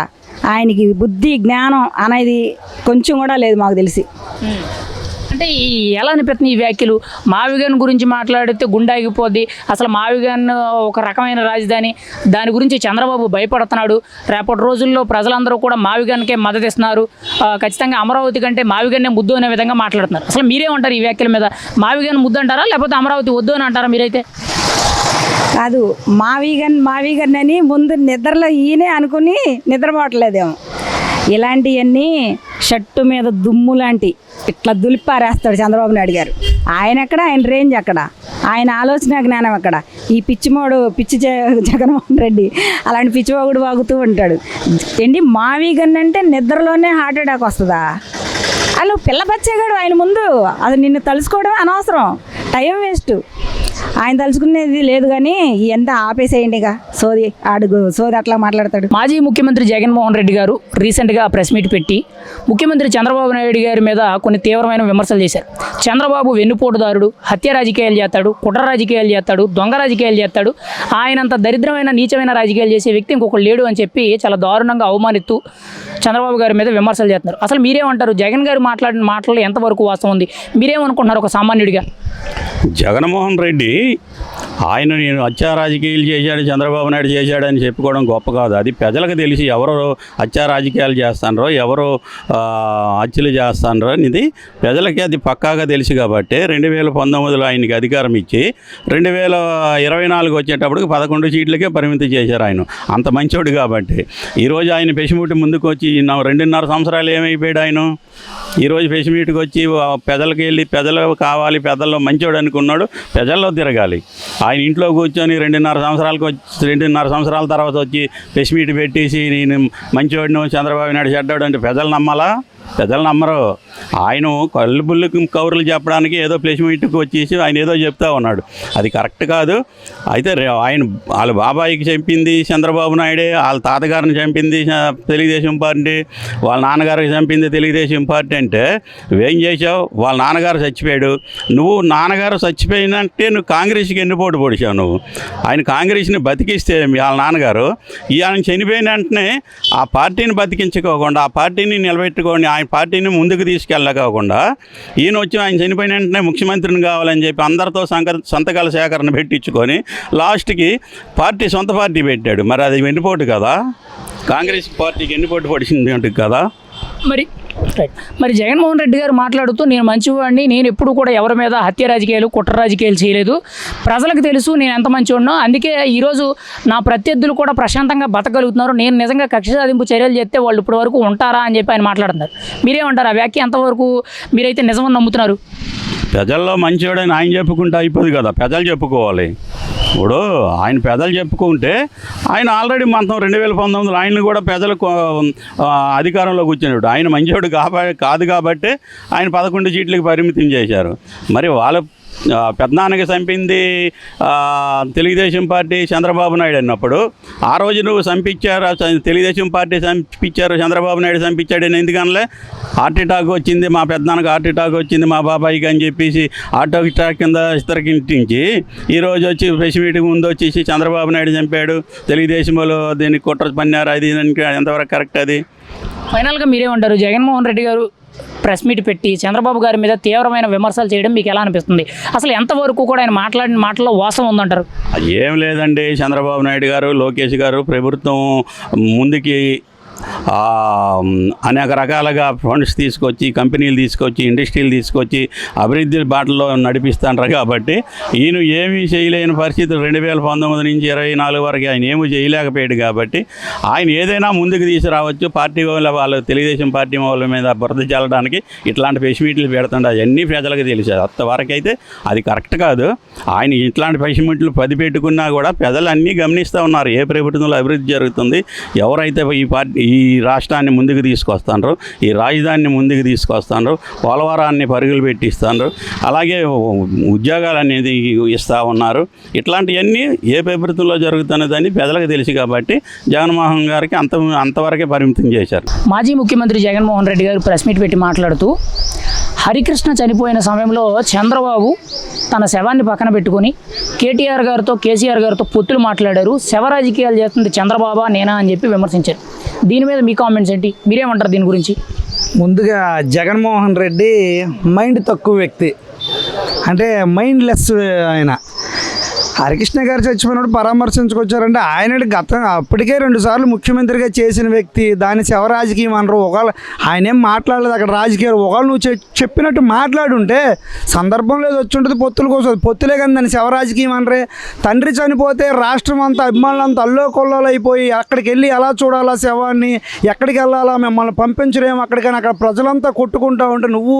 ఆయనకి బుద్ధి, జ్ఞానం అనేది కొంచెం కూడా లేదు మాకు తెలిసి. అంటే ఎలా అనిపిస్తుంది ఈ వ్యాఖ్యలు? మావిగన్ గురించి మాట్లాడితే గుండె ఆగిపోద్ది, అసలు మావిగన్ ఒక రకమైన రాజధాని, దాని గురించి చంద్రబాబు భయపడుతున్నాడు, రేపటి రోజుల్లో ప్రజలందరూ కూడా మావిగన్కే మద్దతు ఇస్తున్నారు, ఖచ్చితంగా అమరావతి కంటే మావిగన్నే ముద్దు అనే విధంగా మాట్లాడుతున్నారు. అసలు మీరేమంటారు ఈ వ్యాఖ్యల మీద? మావిగన్ ముద్దు అంటారా, లేకపోతే అమరావతి వద్దు అని అంటారా మీరైతే? కాదు, మావిగన్ అని ముందు నిద్రలో ఈయనే అనుకుని నిద్రపోవట్లేదేమో. ఇలాంటివన్నీ షర్టు మీద దుమ్ము లాంటి ఇట్లా దులిపారేస్తాడు చంద్రబాబు నాయుడు గారు. ఆయన ఎక్కడ, ఆయన రేంజ్ అక్కడ, ఆయన ఆలోచన జ్ఞానం అక్కడ. ఈ పిచ్చి జగన్మోహన్ రెడ్డి అలాంటి పిచ్చివాగుడు వాగుతూ ఉంటాడు. ఏంటి మావిగన్ అంటే నిద్రలోనే హార్ట్ అటాక్ వస్తుందా? వాళ్ళు పిల్ల బచ్చేగాడు ఆయన ముందు. అది నిన్ను తలుసుకోవడం అనవసరం, టైం వేస్ట్. ఆయన తలుచుకునేది లేదు. కానీ ఎంత ఆపేసేయండి ఇక సోది అట్లా మాట్లాడతాడు. మాజీ ముఖ్యమంత్రి జగన్మోహన్ రెడ్డి గారు రీసెంట్గా ప్రెస్ మీట్ పెట్టి ముఖ్యమంత్రి చంద్రబాబు నాయుడు గారి మీద కొన్ని తీవ్రమైన విమర్శలు చేశారు. చంద్రబాబు వెన్నుపోటుదారుడు, హత్య రాజకీయాలు చేస్తాడు, కుట్ర రాజకీయాలు చేస్తాడు, దొంగ రాజకీయాలు చేస్తాడు, ఆయనంత దరిద్రమైన నీచమైన రాజకీయాలు చేసే వ్యక్తి ఇంకొకరు లేడు అని చెప్పి చాలా దారుణంగా అవమానిస్తూ చంద్రబాబు గారి మీద విమర్శలు చేస్తున్నారు. అసలు మీరేమంటారు? జగన్ గారు మాట్లాడిన మాటలు ఎంతవరకు వాస్తవం ఉంది? మీరేమనుకుంటున్నారు ఒక సామాన్యుడిగా? జగన్మోహన్ రెడ్డి నేను హత్యా రాజకీయాలు చేశాడు, చంద్రబాబు నాయుడు చేశాడని చెప్పుకోవడం గొప్ప కాదు. అది ప్రజలకు తెలిసి ఎవరు హత్యా రాజకీయాలు చేస్తారో, ఎవరు హత్యలు చేస్తారో అనేది ప్రజలకి అది పక్కాగా తెలుసు. కాబట్టి 2019లో ఆయనకి అధికారం ఇచ్చి 2024 వచ్చేటప్పటికి 11 సీట్లకే పరిమితి చేశారు. ఆయన అంత మంచోడు కాబట్టి ఈరోజు ఆయన పెసిముట్టి ముందుకు వచ్చి 2.5 సంవత్సరాలు ఏమైపోయాడు ఆయన. ఈరోజు పెసిమీట్కి వచ్చి ప్రజలకు వెళ్ళి ప్రజలు కావాలి, ప్రజల్లో మంచోడు అనుకున్నాడు, ప్రజల్లో తిరగాలి. ఆయన ఇంట్లో కూర్చొని 2.5 సంవత్సరాల తర్వాత వచ్చి ప్రెస్ మీట్ పెట్టేసి నేను మంచివాడిను, చంద్రబాబు నాయుడు చెడ్డాడు అంటే ప్రజలు నమ్మాలా? ప్రజలు నమ్మరు. ఆయన కళ్ళు బుల్లు కౌరులు చెప్పడానికి ఏదో ప్రెస్ మీట్కి వచ్చేసి ఆయన ఏదో చెప్తా ఉన్నాడు. అది కరెక్ట్ కాదు. అయితే ఆయన వాళ్ళ బాబాయికి చంపింది చంద్రబాబు నాయుడే, వాళ్ళ తాతగారిని చంపింది తెలుగుదేశం పార్టీ, వాళ్ళ నాన్నగారికి చంపింది తెలుగుదేశం పార్టీ అంటే నువ్వేం చేసావు? వాళ్ళ నాన్నగారు చచ్చిపోయాడు, నువ్వు నాన్నగారు చచ్చిపోయినంటే నువ్వు కాంగ్రెస్కి ఎన్నుపోటు పొడిచావు. నువ్వు ఆయన కాంగ్రెస్ని బతికిస్తే వాళ్ళ నాన్నగారు ఆయన చనిపోయిన వెంటనే ఆ పార్టీని బతికించుకోకుండా, ఆ పార్టీని నిలబెట్టుకొని, ఆయన పార్టీని ముందుకు తీసుకెళ్ళకోకుండా ఈయన వచ్చి ఆయన చనిపోయిన వెంటనే ముఖ్యమంత్రిని కావాలని చెప్పి అందరితో సంతకాల సేకరణ పెట్టించుకొని లాస్ట్కి సొంత పార్టీ పెట్టాడు. మరి అది వెన్నుపోటు కదా? కాంగ్రెస్ పార్టీకి ఎన్నుపోటు పడిచింది కదా? మరి రైట్. మరి జగన్మోహన్ రెడ్డి గారు మాట్లాడుతూ నేను మంచివాడిని, నేను ఎప్పుడు కూడా ఎవరి మీద హత్య రాజకీయాలు కుట్ర రాజకీయాలు చేయలేదు, ప్రజలకు తెలుసు నేను ఎంత మంచివాడినో, అందుకే ఈరోజు నా ప్రత్యర్థులు కూడా ప్రశాంతంగా బతకగలుగుతున్నారు, నేను నిజంగా కక్ష సాధింపు చర్యలు చేస్తే వాళ్ళు ఇప్పటి వరకు ఉంటారా అని చెప్పి ఆయన మాట్లాడుతున్నారు. మీరేమంటారు? ఆ వ్యాఖ్య ఎంతవరకు మీరైతే నిజమని నమ్ముతున్నారు? ప్రజల్లో మంచివాడని ఆయన చెప్పుకుంటే అయిపోదు కదా, ప్రజలు చెప్పుకోవాలి. ఇప్పుడు ఆయన ప్రజలు చెప్పుకుంటే ఆయన ఆల్రెడీ మొత్తం 2019 ఆయన్ని కూడా ప్రజలకు అధికారంలో కూర్చున్నాడు. ఆయన మంచివాడు కాదు కాబట్టి ఆయన 11 సీట్లకు పరిమితం చేశారు. మరి వాళ్ళ పెద్దనాన్నకి చంపింది తెలుగుదేశం పార్టీ చంద్రబాబు నాయుడు అన్నప్పుడు ఆ రోజు నువ్వు చంపించారు, తెలుగుదేశం పార్టీ చంపించారు, చంద్రబాబు నాయుడు చంపించాడని ఎందుకనలే? హార్ట్ అటాక్ వచ్చింది, మా పెద్దనాన్నకు హార్ట్ అటాక్ వచ్చింది, మా బాబాయికి అని చెప్పేసి హార్ట్ అటాక్ కింద ఇస్తరకింటించి ఈరోజు వచ్చి ప్రెస్ మీటింగ్ ముందు వచ్చేసి చంద్రబాబు నాయుడు చంపాడు, తెలుగుదేశం వాళ్ళు దీన్ని కుట్ర పన్నారు, అది ఎంతవరకు కరెక్ట్? అది ఫైనల్గా మీరేమంటారు? జగన్మోహన్ రెడ్డి గారు ప్రెస్ మీట్ పెట్టి చంద్రబాబు గారి మీద తీవ్రమైన విమర్శలు చేయడం మీకు ఎలా అనిపిస్తుంది? అసలు ఎంతవరకు కూడా ఆయన మాట్లాడిన మాటల్లో వాస్తవం ఉందంటారు? ఏం లేదండి, చంద్రబాబు నాయుడు గారు, లోకేష్ గారు ప్రభుత్వం ముందుకి అనేక రకాలుగా ఫండ్స్ తీసుకొచ్చి, కంపెనీలు తీసుకొచ్చి, ఇండస్ట్రీలు తీసుకొచ్చి అభివృద్ధి బాటలో నడిపిస్తాంటారు. కాబట్టి ఈయన ఏమీ చేయలేని పరిస్థితులు 2019 నుంచి 24 వరకు ఆయన ఏమీ చేయలేకపోయాడు. కాబట్టి ఆయన ఏదైనా ముందుకు తీసుకురావచ్చు. పార్టీ వాళ్ళు తెలుగుదేశం పార్టీ వాళ్ళ మీద బురద చల్లడానికి ఇట్లాంటి ప్రెస్ మీట్లు పెడుతుండే అవన్నీ ప్రజలకు తెలిసారు. అంతవరకు అయితే అది కరెక్ట్ కాదు. ఆయన ఇట్లాంటి ప్రెస్ మీట్లు 10 పెట్టుకున్నా కూడా ప్రజలు అన్నీ గమనిస్తూ ఉన్నారు. ఏ ప్రభుత్వంలో అభివృద్ధి జరుగుతుంది, ఎవరైతే ఈ రాష్ట్రాన్ని ముందుకు తీసుకొస్తారో, ఈ రాజధానిని ముందుకు తీసుకొస్తారో, పోలవరాన్ని పరుగులు పెట్టిస్తారో, అలాగే ఉద్యోగాలు అనేది ఇస్తూ ఉన్నారు. ఇట్లాంటివన్నీ ఏ ప్రభుత్వంలో జరుగుతున్నదని ప్రజలకు తెలుసు. కాబట్టి జగన్మోహన్ గారికి అంతవరకే పరిమితం చేశారు. మాజీ ముఖ్యమంత్రి జగన్మోహన్ రెడ్డి గారు ప్రెస్ మీట్ పెట్టి మాట్లాడుతూ హరికృష్ణ చనిపోయిన సమయంలో చంద్రబాబు తన శవాన్ని పక్కన పెట్టుకొని కేటీఆర్ గారితో, కేసీఆర్ గారితో పొత్తులు మాట్లాడారు, శవ రాజకీయాలు చేస్తుంది చంద్రబాబా నేనా అని చెప్పి విమర్శించారు. దీని మీద మీ కామెంట్స్ ఏంటి? మీరేమంటారు దీని గురించి? ముందుగా జగన్మోహన్ రెడ్డి మైండ్ తక్కువ వ్యక్తి, అంటే మైండ్ లెస్ ఆయన. హరికృష్ణ గారు చచ్చిపోయినప్పుడు పరామర్శించుకొచ్చారంటే ఆయన అప్పటికే 2 సార్లు ముఖ్యమంత్రిగా చేసిన వ్యక్తి, దాని శవ రాజకీయం అనరు. ఒకవేళ ఆయన ఏం మాట్లాడలేదు అక్కడ రాజకీయాలు. ఒకవేళ నువ్వు చెప్పినట్టు మాట్లాడుంటే సందర్భం లేదు, వచ్చి ఉంటుంది పొత్తుల కోసం. పొత్తులే కానీ దాన్ని శవ రాజకీయం అనరే. తండ్రి చనిపోతే రాష్ట్రం అంతా అభిమానులంతా అల్లో కొల్లోలు అయిపోయి అక్కడికి వెళ్ళి ఎలా చూడాలా శవాన్ని, ఎక్కడికి వెళ్ళాలా, మిమ్మల్ని పంపించలేము అక్కడికని, అక్కడ ప్రజలంతా కొట్టుకుంటా ఉంటే నువ్వు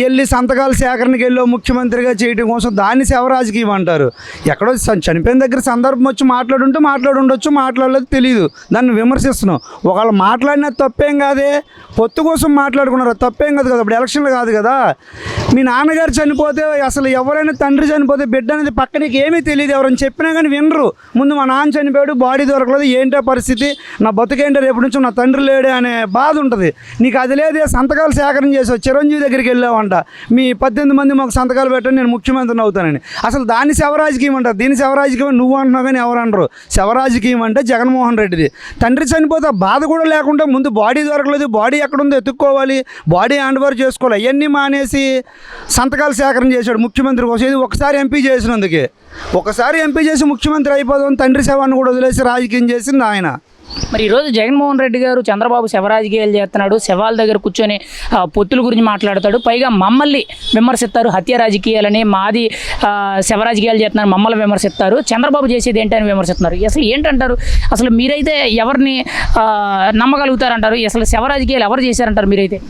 వెళ్ళి సంతకాల సేకరణకి వెళ్ళావు ముఖ్యమంత్రిగా చేయడం కోసం, దాన్ని శవ రాజకీయం అంటారు. ఎక్కడో చనిపోయిన దగ్గర సందర్భం వచ్చి మాట్లాడుండొచ్చు, మాట్లాడలేదు తెలియదు, దాన్ని విమర్శిస్తున్నావు. ఒకవేళ మాట్లాడిన తప్పేం కాదే, పొత్తు కోసం మాట్లాడుకున్నారు, తప్పేం కాదు కదా. ఇప్పుడు ఎలక్షన్లు కాదు కదా. మీ నాన్నగారు చనిపోతే అసలు ఎవరైనా తండ్రి చనిపోతే బిడ్డ అనేది పక్కనకి ఏమీ తెలియదు, ఎవరైనా చెప్పినా కానీ వినరు. ముందు మా నాన్న చనిపోయాడు, బాడీ దొరకలేదు, ఏంటో పరిస్థితి, నా బతుకేంటో, రేపు నుంచి నా తండ్రి లేడే అనే బాధ ఉంటుంది. నీకు అది లేదే. సంతకాలు సేకరణ చేసావు, చిరంజీవి దగ్గరికి వెళ్ళావంట, మీ 18 మంది మాకు సంతకాలు పెట్టండి నేను ముఖ్యమంత్రిని అవుతానని. అసలు దాన్ని శవరాజకీయం అంటారు, దీన్ని శవరాజకీయం నువ్వు అంటున్నావు కానీ ఎవరు అనరు. శవరాజకీయం అంటే జగన్మోహన్ రెడ్డిది. తండ్రి చనిపోతే బాధ కూడా లేకుండా ముందు బాడీ దొరకలేదు, బాడీ ఎక్కడుందో ఎత్తుక్కోవాలి, బాడీ హ్యాండ్ ఓవర్ చేసుకోవాలి, అవన్నీ మానేసి సంతకాలు సేకరణ చేశాడు ముఖ్యమంత్రి కోసం. ఇది ఒకసారి ఎంపీ చేసినందుకే, ఒకసారి ఎంపీ చేసి ముఖ్యమంత్రి అయిపోదాం, తండ్రి శవాన్ని కూడా వదిలేసి రాజకీయం చేసింది ఆయన. మరి ఈరోజు జగన్మోహన్ రెడ్డి గారు చంద్రబాబు శవరాజకీయాలు చేస్తున్నాడు, శవాల దగ్గర కూర్చొని పొత్తుల గురించి మాట్లాడతాడు, పైగా మమ్మల్ని విమర్శిస్తారు, హత్య రాజకీయాలని, మాది శవరాజకీయాలు చేస్తున్నారు, మమ్మల్ని విమర్శిస్తారు, చంద్రబాబు చేసేది ఏంటని విమర్శిస్తున్నారు. అసలు ఏంటంటారు? అసలు మీరైతే ఎవరిని నమ్మగలుగుతారంటారు? అసలు శవరాజకీయాలు ఎవరు చేశారంటారు మీరైతే?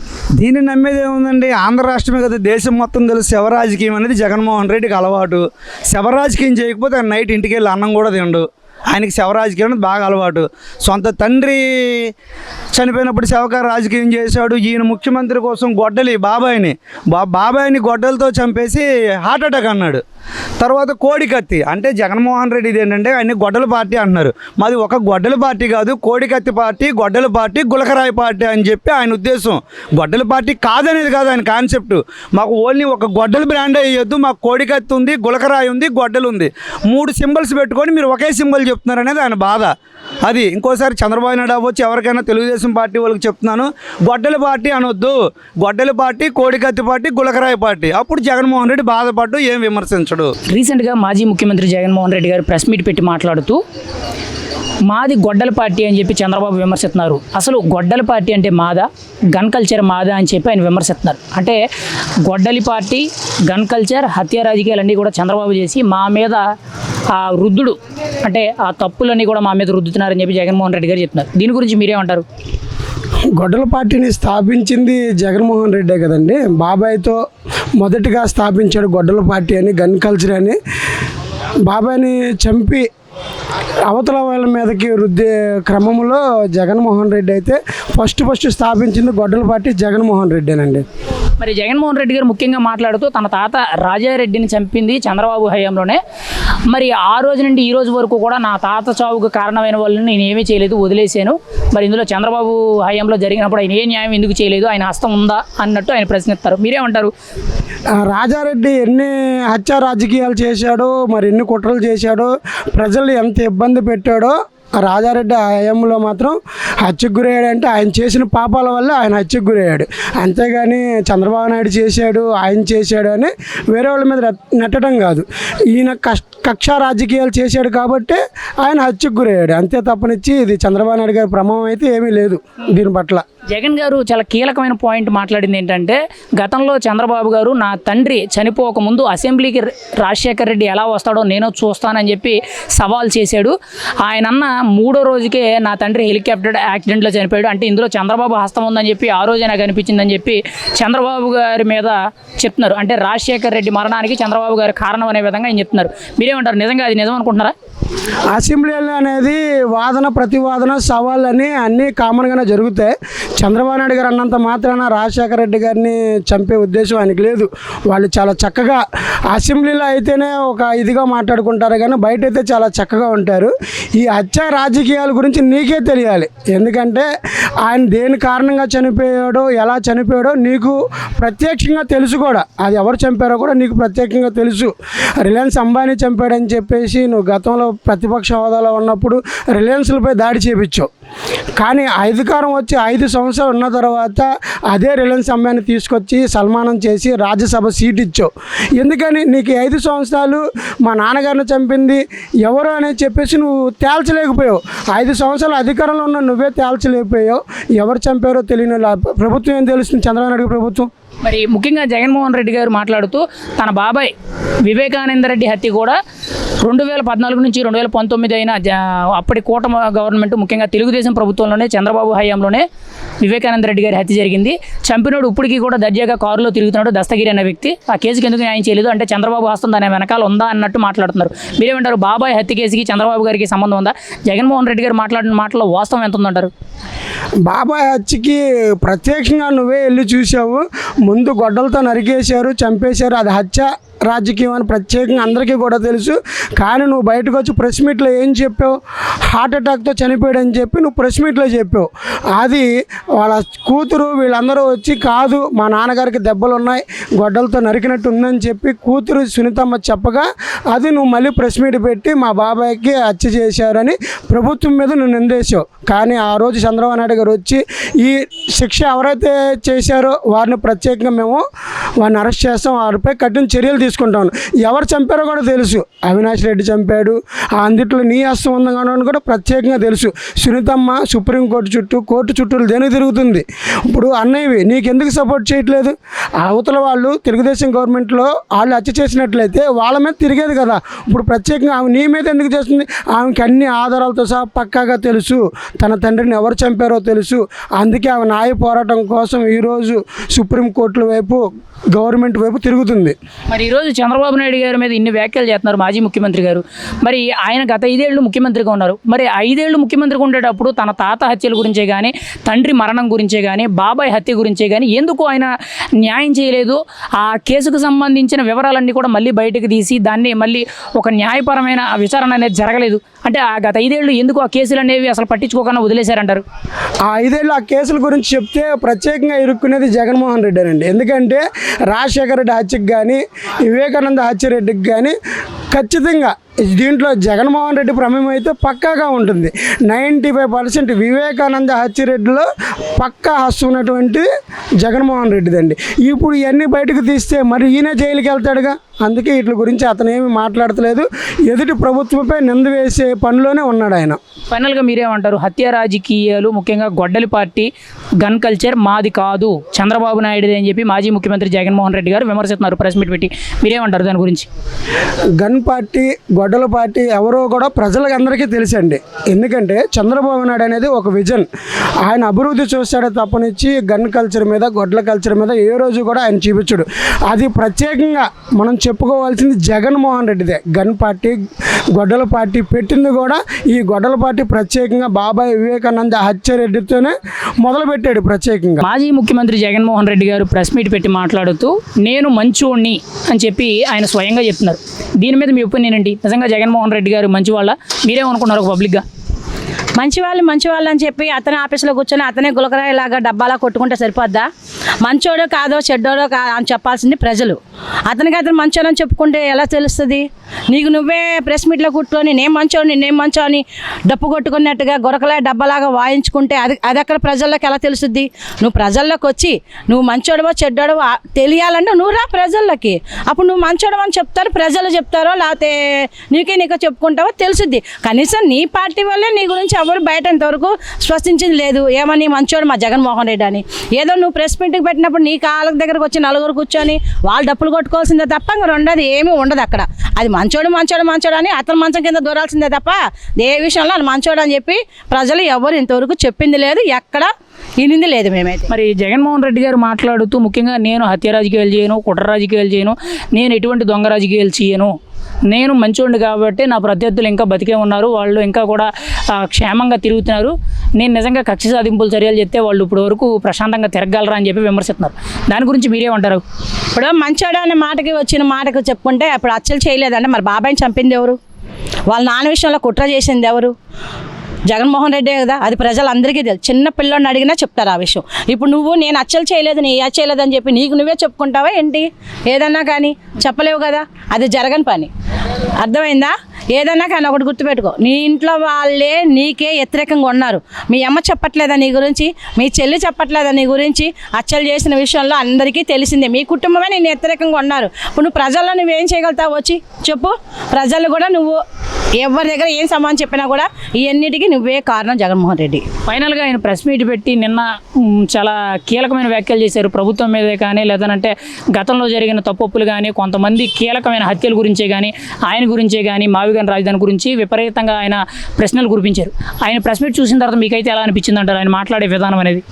దీన్ని నమ్మేది ఏముందండి, ఆంధ్ర రాష్ట్రమే కదా, దేశం మొత్తం తెలుసు శవరాజకీయం అనేది జగన్మోహన్ రెడ్డికి అలవాటు. శవరాజకీయం చేయకపోతే ఆయన నైట్ ఇంటికి వెళ్ళి అన్నం కూడా తిండు. ఆయనకి శవ రాజకీయం బాగా అలవాటు. సొంత తండ్రి చనిపోయినప్పుడు శవకార రాజకీయం చేశాడు. ఈయన ముఖ్యమంత్రి కోసం గొడ్డలి బాబాయిని గొడ్డలతో చంపేసి హార్ట్ అటాక్ అన్నాడు. తర్వాత కోడికత్తి అంటే జగన్మోహన్ రెడ్డి ఇది ఏంటంటే ఆయన గొడ్డల పార్టీ అంటున్నారు. మాది ఒక గొడ్డల పార్టీ కాదు, కోడికత్తి పార్టీ, గొడ్డల పార్టీ, గులకరాయి పార్టీ అని చెప్పి ఆయన ఉద్దేశం. గొడ్డల పార్టీ కాదనేది కాదు ఆయన కాన్సెప్ట్. మాకు ఓన్లీ ఒక గొడ్డల బ్రాండ్ వేయొద్దు, మాకు కోడికత్తి ఉంది, గులకరాయి ఉంది, గొడ్డలు ఉంది, 3 సింబల్స్ పెట్టుకొని మీరు ఒకే సింబల్ చెప్తున్నారు అనేది ఆయన బాధ. అది ఇంకోసారి చంద్రబాబు నాయుడు అవ్వచ్చు, ఎవరికైనా తెలుగుదేశం పార్టీ వాళ్ళకి చెప్తున్నాను, గొడ్డల పార్టీ అనొద్దు, గొడ్డల పార్టీ, కోడికత్తి పార్టీ, గులకరాయి పార్టీ. అప్పుడు జగన్మోహన్ రెడ్డి బాధపడ్డు, ఏం విమర్శించడు. రీసెంట్గా మాజీ ముఖ్యమంత్రి జగన్మోహన్ రెడ్డి గారు ప్రెస్ మీట్ పెట్టి మాట్లాడుతూ మాది గొడ్డల పార్టీ అని చెప్పి చంద్రబాబు విమర్శిస్తున్నారు. అసలు గొడ్డల పార్టీ అంటే మాదా, గన్ కల్చర్ మాదా అని చెప్పి ఆయన విమర్శిస్తున్నారు. అంటే గొడ్డలి పార్టీ, గన్ కల్చర్, హత్య రాజకీయాలన్నీ కూడా చంద్రబాబు చేసి మా మీద ఆ రుద్దుడు అంటే ఆ తప్పులన్నీ కూడా మా మీద రుద్దుతున్నారని చెప్పి జగన్మోహన్ రెడ్డి గారు చెప్తున్నారు. దీని గురించి మీరేమంటారు? గొడ్డల పార్టీని స్థాపించింది జగన్మోహన్ రెడ్డే కదండి. బాబాయ్తో మొదటిగా స్థాపించాడు గొడ్డల పార్టీ అని, గన్ కల్చర్ అని. బాబాయ్ని చంపి అవతల వాళ్ళ మీదకి రుద్దే క్రమంలో జగన్మోహన్ రెడ్డి అయితే ఫస్ట్ స్థాపించింది గొడ్డల పార్టీ జగన్మోహన్ రెడ్డేనండి. మరి జగన్మోహన్ రెడ్డి గారు ముఖ్యంగా మాట్లాడుతూ తన తాత రాజారెడ్డిని చంపింది చంద్రబాబు హయాంలోనే, మరి ఆ రోజు నుండి ఈ రోజు వరకు కూడా నా తాత చావుకు కారణమైన వాళ్ళని నేను ఏమీ చేయలేదు, వదిలేశాను. మరి ఇందులో చంద్రబాబు హయాంలో జరిగినప్పుడు ఆయన ఏ న్యాయం ఎందుకు చేయలేదు, ఆయన హస్తం ఉందా అన్నట్టు ఆయన ప్రశ్నిస్తారు. మీరేమంటారు? రాజారెడ్డి ఎన్ని హత్య రాజకీయాలు చేశాడో, మరి ఎన్ని కుట్రలు చేశాడో, ప్రజలు ఎంత ఇబ్బంది పెట్టాడో, రాజారెడ్డి హయాంలో మాత్రం హత్యకు గురయ్యాడంటే ఆయన చేసిన పాపాల వల్ల ఆయన హత్యకు గురయ్యాడు. అంతేగాని చంద్రబాబు నాయుడు చేశాడు, ఆయన చేశాడు అని వేరే వాళ్ళ మీద నెట్టడం కాదు. ఈయన కక్ష రాజకీయాలు చేశాడు కాబట్టి ఆయన హత్యకు గురయ్యాడు. అంతే తప్పనిచ్చి ఇది చంద్రబాబు నాయుడు గారి ప్రమాదం అయితే ఏమీ లేదు దీని పట్ల. జగన్ గారు చాలా కీలకమైన పాయింట్ మాట్లాడింది ఏంటంటే, గతంలో చంద్రబాబు గారు నా తండ్రి చనిపోకముందు అసెంబ్లీకి రాజశేఖర రెడ్డి ఎలా వస్తాడో నేను చూస్తానని చెప్పి సవాల్ చేశాడు. ఆయన అన్న 3వ రోజుకే నా తండ్రి హెలికాప్టర్ యాక్సిడెంట్లో చనిపోయాడు. అంటే ఇందులో చంద్రబాబు హస్తం ఉందని చెప్పి ఆ రోజే నాకు అనిపించిందని చెప్పి చంద్రబాబు గారి మీద చెప్తున్నారు. అంటే రాజశేఖర రెడ్డి మరణానికి చంద్రబాబు గారి కారణం అనే విధంగా ఆయన చెప్తున్నారు. మీరేమంటారు? నిజంగా అది నిజం అనుకుంటున్నారా? అసెంబ్లీలో అనేది వాదన ప్రతివాదన సవాళ్ళు అని అన్నీ కామన్గానే జరుగుతాయి. చంద్రబాబు నాయుడు గారు అన్నంత మాత్రాన రాజశేఖర రెడ్డి గారిని చంపే ఉద్దేశం ఆయనకి లేదు. వాళ్ళు చాలా చక్కగా అసెంబ్లీలో అయితేనే ఒక ఇదిగా మాట్లాడుకుంటారు, కానీ బయట అయితే చాలా చక్కగా ఉంటారు. ఈ హత్య రాజకీయాల గురించి నీకే తెలియాలి. ఎందుకంటే ఆయన దేని కారణంగా చనిపోయాడో, ఎలా చనిపోయాడో నీకు ప్రత్యక్షంగా తెలుసు కూడా. అది ఎవరు చంపారో కూడా నీకు ప్రత్యేకంగా తెలుసు. రిలయన్స్ అంబానీ చంపాడని చెప్పేసి నువ్వు గతంలో ప్రతిపక్ష హోదాలో ఉన్నప్పుడు రిలయన్స్లపై దాడి చేయించావు. కానీ అధికారం వచ్చి 5 సంవత్సరాలు ఉన్న తర్వాత అదే రిలయన్స్ అంబానీ తీసుకొచ్చి సన్మానం చేసి రాజ్యసభ సీట్ ఇచ్చావు. ఎందుకని? నీకు 5 సంవత్సరాలు మా నాన్నగారిని చంపింది ఎవరు అని చెప్పేసి నువ్వు తేల్చలేకపోయావు. 5 సంవత్సరాలు అధికారంలో ఉన్న నువ్వే తేల్చలేకపోయావు. ఎవరు చంపారో తెలియని ప్రభుత్వం ఏం తెలుస్తుంది? చంద్రబాబు నాయుడు ప్రభుత్వం. మరి ముఖ్యంగా జగన్మోహన్ రెడ్డి గారు మాట్లాడుతూ తన బాబాయ్ వివేకానంద రెడ్డి హత్య కూడా 2014 నుంచి 2019 అయిన అప్పటి కూటమి గవర్నమెంట్, ముఖ్యంగా తెలుగుదేశం ప్రభుత్వంలోనే చంద్రబాబు హయాంలోనే వివేకానంద రెడ్డి గారి హత్య జరిగింది. చంపినోడు ఇప్పటికీ కూడా దర్జాగా కారులో తిరుగుతున్నాడు దస్తగిరి అనే వ్యక్తి. ఆ కేసుకి ఎందుకు న్యాయం చేయలేదు అంటే చంద్రబాబు హస్తం దాని వెనకాల ఉందా అన్నట్టు మాట్లాడుతున్నారు. మీరేమంటారు? బాబాయ్ హత్య కేసుకి చంద్రబాబు గారికి సంబంధం ఉందా? జగన్మోహన్ రెడ్డి గారు మాట్లాడిన మాటలో వాస్తవం ఎంత ఉందంటారు? బాబాయ్ హత్యకి ప్రత్యక్షంగా నువ్వే వెళ్ళి చూసావు. ముందు గొడ్డలతో నరికేశారు, చంపేశారు. అది హత్య రాజకీయం అని ప్రత్యేకంగా అందరికీ కూడా తెలుసు. కానీ నువ్వు బయటకు వచ్చి ప్రెస్ మీట్లో ఏం చెప్పావు? హార్ట్ అటాక్తో చనిపోయాడని చెప్పి నువ్వు ప్రెస్ మీట్లో చెప్పావు. అది వాళ్ళ కూతురు వీళ్ళందరూ వచ్చి కాదు మా నాన్నగారికి దెబ్బలు ఉన్నాయి, గొడ్డలతో నరికినట్టు ఉందని చెప్పి కూతురు సునీతమ్మ చెప్పగా అది నువ్వు మళ్ళీ ప్రెస్ మీట్ పెట్టి మా బాబాయ్కి హత్య చేశారని ప్రభుత్వం మీద నువ్వు నిందేశావు. కానీ ఆ రోజు చంద్రబాబు నాయుడు గారు వచ్చి ఈ శిక్ష ఎవరైతే చేశారో వారిని ప్రత్యేకంగా మేము వారిని అరెస్ట్ చేస్తాం, వారిపై కఠిన చర్యలు తీసుకుంటాను. ఎవరు చంపారో కూడా తెలుసు. అవినాష్ రెడ్డి చంపాడు, ఆ అందిట్లో నీ హస్తం ఉందని కూడా ప్రత్యేకంగా తెలుసు. సునీతమ్మ సుప్రీంకోర్టు చుట్టూ, కోర్టు చుట్టూ దేనికి తిరుగుతుంది? ఇప్పుడు అన్నయ్యవి నీకెందుకు సపోర్ట్ చేయట్లేదు? అవతల వాళ్ళు తెలుగుదేశం గవర్నమెంట్లో వాళ్ళు హత్య చేసినట్లయితే వాళ్ళ మీద తిరిగేది కదా. ఇప్పుడు ప్రత్యేకంగా ఆమె నీ మీద ఎందుకు చేస్తుంది? ఆమెకి అన్ని ఆధారాలతో సహా పక్కాగా తెలుసు, తన తండ్రిని ఎవరు చంపారో తెలుసు. అందుకే ఆమె న్యాయ పోరాటం కోసం ఈరోజు సుప్రీంకోర్టుల వైపు, గవర్నమెంట్ వైపు తిరుగుతుంది. మరి ఈరోజు చంద్రబాబు నాయుడు గారి మీద ఇన్ని వ్యాఖ్యలు చేస్తున్నారు మాజీ ముఖ్యమంత్రి గారు. మరి ఆయన గత 5 ఏళ్ళు ముఖ్యమంత్రిగా ఉన్నారు. మరి 5 ఏళ్ళు ముఖ్యమంత్రిగా ఉండేటప్పుడు తన తాత హత్యల గురించే కానీ, తండ్రి మరణం గురించే కానీ, బాబాయ్ హత్య గురించే కానీ ఎందుకు ఆయన న్యాయం చేయలేదు? ఆ కేసుకు సంబంధించిన వివరాలన్నీ కూడా మళ్ళీ బయటకు తీసి దాన్ని మళ్ళీ ఒక న్యాయపరమైన విచారణ అనేది జరగలేదు. అంటే ఆ గత 5 ఏళ్ళు ఎందుకు ఆ కేసులు అనేవి అసలు పట్టించుకోకుండా వదిలేశారంటారు? ఆ 5 ఏళ్ళు ఆ కేసుల గురించి చెప్తే ప్రత్యేకంగా ఇరుక్కునేది జగన్మోహన్ రెడ్డి అండి. ఎందుకంటే రాజశేఖర రెడ్డి హత్యకు కానీ, వివేకానంద హత్య రెడ్డికి కానీ ఖచ్చితంగా దీంట్లో జగన్మోహన్ రెడ్డి ప్రమేయం అయితే పక్కాగా ఉంటుంది. 95% వివేకానంద హత్యరెడ్డిలో పక్కా హస్తం ఉన్నటువంటి జగన్మోహన్ రెడ్డిదండి. ఇప్పుడు ఇవన్నీ బయటకు తీస్తే మరి ఈయన జైలుకి వెళ్తాడుగా. అందుకే వీటి గురించి అతను ఏమి మాట్లాడతలేదు. ఎదుటి ప్రభుత్వంపై నింద వేసే పనిలోనే ఉన్నాడు ఆయన. ఫైనల్గా మీరేమంటారు? హత్య రాజకీయాలు, ముఖ్యంగా గొడ్డలి పార్టీ, గన్ కల్చర్ మాది కాదు, చంద్రబాబు నాయుడుది అని చెప్పి మాజీ ముఖ్యమంత్రి జగన్మోహన్ రెడ్డి గారు విమర్శిస్తున్నారు ప్రెస్ మీట్ పెట్టి. మీరేమంటారు దాని గురించి? గన్ పార్టీ, గొడ్డల పార్టీ ఎవరో కూడా ప్రజలకు అందరికీ తెలుసండి. ఎందుకంటే చంద్రబాబు నాయుడు అనేది ఒక విజన్. ఆయన అభివృద్ధి చూస్తాడే తప్పనిచ్చి గన్ కల్చర్ మీద, గొడ్డల కల్చర్ మీద ఏ రోజు కూడా ఆయన చూపించడు. అది ప్రత్యేకంగా మనం చెప్పుకోవాల్సింది జగన్మోహన్ రెడ్డిదే. గన్ పార్టీ, గొడ్డల పార్టీ పెట్టింది కూడా ఈ గొడ్డల పార్టీ ప్రత్యేకంగా బాబాయ్ వివేకానంద హత్యారెడ్డితోనే మొదలుపెట్టాడు ప్రత్యేకంగా. మాజీ ముఖ్యమంత్రి జగన్మోహన్ రెడ్డి గారు ప్రెస్ మీట్ పెట్టి మాట్లాడుతూ నేను మంచోణ్ణి అని చెప్పి ఆయన స్వయంగా చెప్తున్నారు. దీని మీద మీ ఒపీనియన్ ఏంటి? నిజంగా జగన్మోహన్ రెడ్డి గారు మంచి వాళ్ళ? మీరేమనుకున్నారు పబ్లిక్గా? మంచి వాళ్ళు అని చెప్పి అతనే ఆఫీస్లో కూర్చొని అతనే గులకరాయిలాగా డబ్బాలా కొట్టుకుంటే సరిపోద్దా? మంచోడో కాదో చెడ్డోడో అని చెప్పాల్సింది ప్రజలు. అతను మంచోడని చెప్పుకుంటే ఎలా తెలుస్తుంది? నీకు నువ్వే ప్రెస్ మీట్లో కూర్చొని నేను మంచోని డప్పు కొట్టుకున్నట్టుగా గురకలాయ డబ్బాలాగా వాయించుకుంటే అది అక్కడ ప్రజల్లోకి ఎలా తెలుస్తుంది? నువ్వు ప్రజల్లోకి వచ్చి నువ్వు మంచోడవో చెడ్డోడవో తెలియాలంటే నువ్వు రా ప్రజల్లోకి. అప్పుడు నువ్వు మంచోడవు అని చెప్తారు, ప్రజలు చెప్తారో లేకపోతే నీకో చెప్పుకుంటావో తెలుసుద్ది. కనీసం నీ పార్టీ వల్లే నీ గురించి ఎవరు బయట ఇంతవరకు స్పష్టించింది లేదు. ఏమని మంచోడు మా జగన్మోహన్ రెడ్డి అని. ఏదో నువ్వు ప్రెస్ మీట్కి పెట్టినప్పుడు నీ కాళ్ళ దగ్గరకు వచ్చి నలుగురు కూర్చొని వాళ్ళు డప్పులు కొట్టుకోవాల్సిందే తప్ప ఇంకా రెండోది ఏమీ ఉండదు అక్కడ. అది మంచోడు అని అతను మంచం కింద దూరాల్సిందే తప్ప ఏ విషయంలో అని మంచోడు అని చెప్పి ప్రజలు ఎవరు ఇంతవరకు చెప్పింది లేదు, ఎక్కడ వినింది లేదు మేమైతే. మరి జగన్మోహన్ రెడ్డి గారు మాట్లాడుతూ ముఖ్యంగా నేను హత్య రాజకీయాలు చేయను, కుట్ర రాజకీయాలు చేయను, నేను ఎటువంటి దొంగ రాజకీయాలు చేయను, నేను మంచోండి కాబట్టి నా ప్రత్యర్థులు ఇంకా బతికే ఉన్నారు, వాళ్ళు ఇంకా కూడా క్షేమంగా తిరుగుతున్నారు, నేను నిజంగా కక్ష సాధింపులు చర్యలు చెప్తే వాళ్ళు ఇప్పుడు వరకు ప్రశాంతంగా తిరగలరా అని చెప్పి విమర్శిస్తున్నారు. దాని గురించి మీరేమంటారు? ఇప్పుడు మంచోడు అనే మాటకు చెప్పుకుంటే అప్పుడు హత్యలు చేయలేదంటే మరి బాబాయిని చంపింది ఎవరు? వాళ్ళ నాన్న విషయంలో కుట్ర చేసింది ఎవరు? జగన్మోహన్ రెడ్డే కదా. అది ప్రజలందరికీ తెలుసు. చిన్న పిల్లని అడిగినా చెప్తారు ఆ విషయం. ఇప్పుడు నువ్వు నేను హత్యలు చేయలేదు, నీ హత్యలేదు అని చెప్పి నీకు నువ్వే చెప్పుకుంటావా ఏంటి? ఏదన్నా కానీ చెప్పలేవు కదా, అది జరగని పని. అర్థమైందా? ఏదన్నా కానీ ఒకటి గుర్తుపెట్టుకో, నీ ఇంట్లో వాళ్ళే నీకే వ్యతిరేకంగా ఉన్నారు. మీ అమ్మ చెప్పట్లేదా నీ గురించి? మీ చెల్లి చెప్పట్లేదా నీ గురించి? హత్యలు చేసిన విషయంలో అందరికీ తెలిసిందే. మీ కుటుంబమే నేను వ్యతిరేకంగా ఉన్నారు. ఇప్పుడు నువ్వు ప్రజల్లో నువ్వేం చేయగలుగుతావు? వచ్చి చెప్పు. ప్రజలు కూడా నువ్వు ఎవరి దగ్గర ఏం సమానం చెప్పినా కూడా ఇవన్నిటికీ నువ్వే కారణం జగన్మోహన్ రెడ్డి. ఫైనల్గా ఆయన ప్రెస్ మీట్ పెట్టి నిన్న చాలా కీలకమైన వ్యాఖ్యలు చేశారు ప్రభుత్వం మీదే కానీ, లేదంటే గతంలో జరిగిన తప్పులు కానీ, కొంతమంది కీలకమైన హత్యల గురించే కానీ, ఆయన గురించే కానీ, మావిగన్ రాజధాని గురించి విపరీతంగా ఆయన ప్రశ్నలు కురిపించారు. ఆయన ప్రెస్ మీట్ చూసిన తర్వాత మీకైతే ఎలా అనిపించింది అంటారు ఆయన మాట్లాడే విధానం అనేది?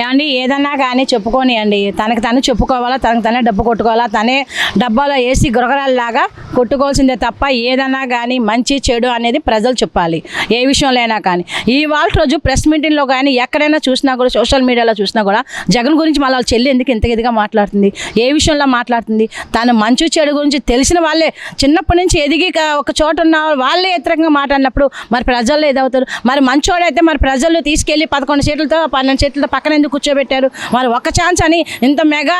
ఏమండి, ఏదన్నా కానీ చెప్పుకొని అండి, తనకు తను చెప్పుకోవాలా, తనకు తనే డబ్బు కొట్టుకోవాలా, తనే డబ్బాలో వేసి గురగరాల్లాగా కొట్టుకోవాల్సిందే తప్ప ఏదన్నా కానీ మంచి చెడు అనేది ప్రజలు చెప్పాలి. ఏ విషయంలో అయినా కానీ ఇవాళ రోజు ప్రెస్ మీటింగ్లో కానీ ఎక్కడైనా చూసినా కూడా, సోషల్ మీడియాలో చూసినా కూడా జగన్ గురించి మళ్ళీ వాళ్ళ చెల్లి ఎందుకు ఇంత ఇదిగా మాట్లాడుతుంది? ఏ విషయంలో మాట్లాడుతుంది? తను మంచి చెడు గురించి తెలిసిన వాళ్ళే చిన్నప్పటి నుంచి ఎదిగి ఒక చోట ఉన్న వాళ్ళే వ్యతిరేకంగా మాట్లాడినప్పుడు మరి ప్రజల్లో ఏదవుతారు? మరి మంచోడైతే మరి ప్రజలు తీసుకెళ్ళి 11 సీట్లతో 12 సీట్లతో పక్కన ఎందుకు కూర్చోబెట్టారు? మరి ఒక్క ఛాన్స్ అని ఇంత మెగా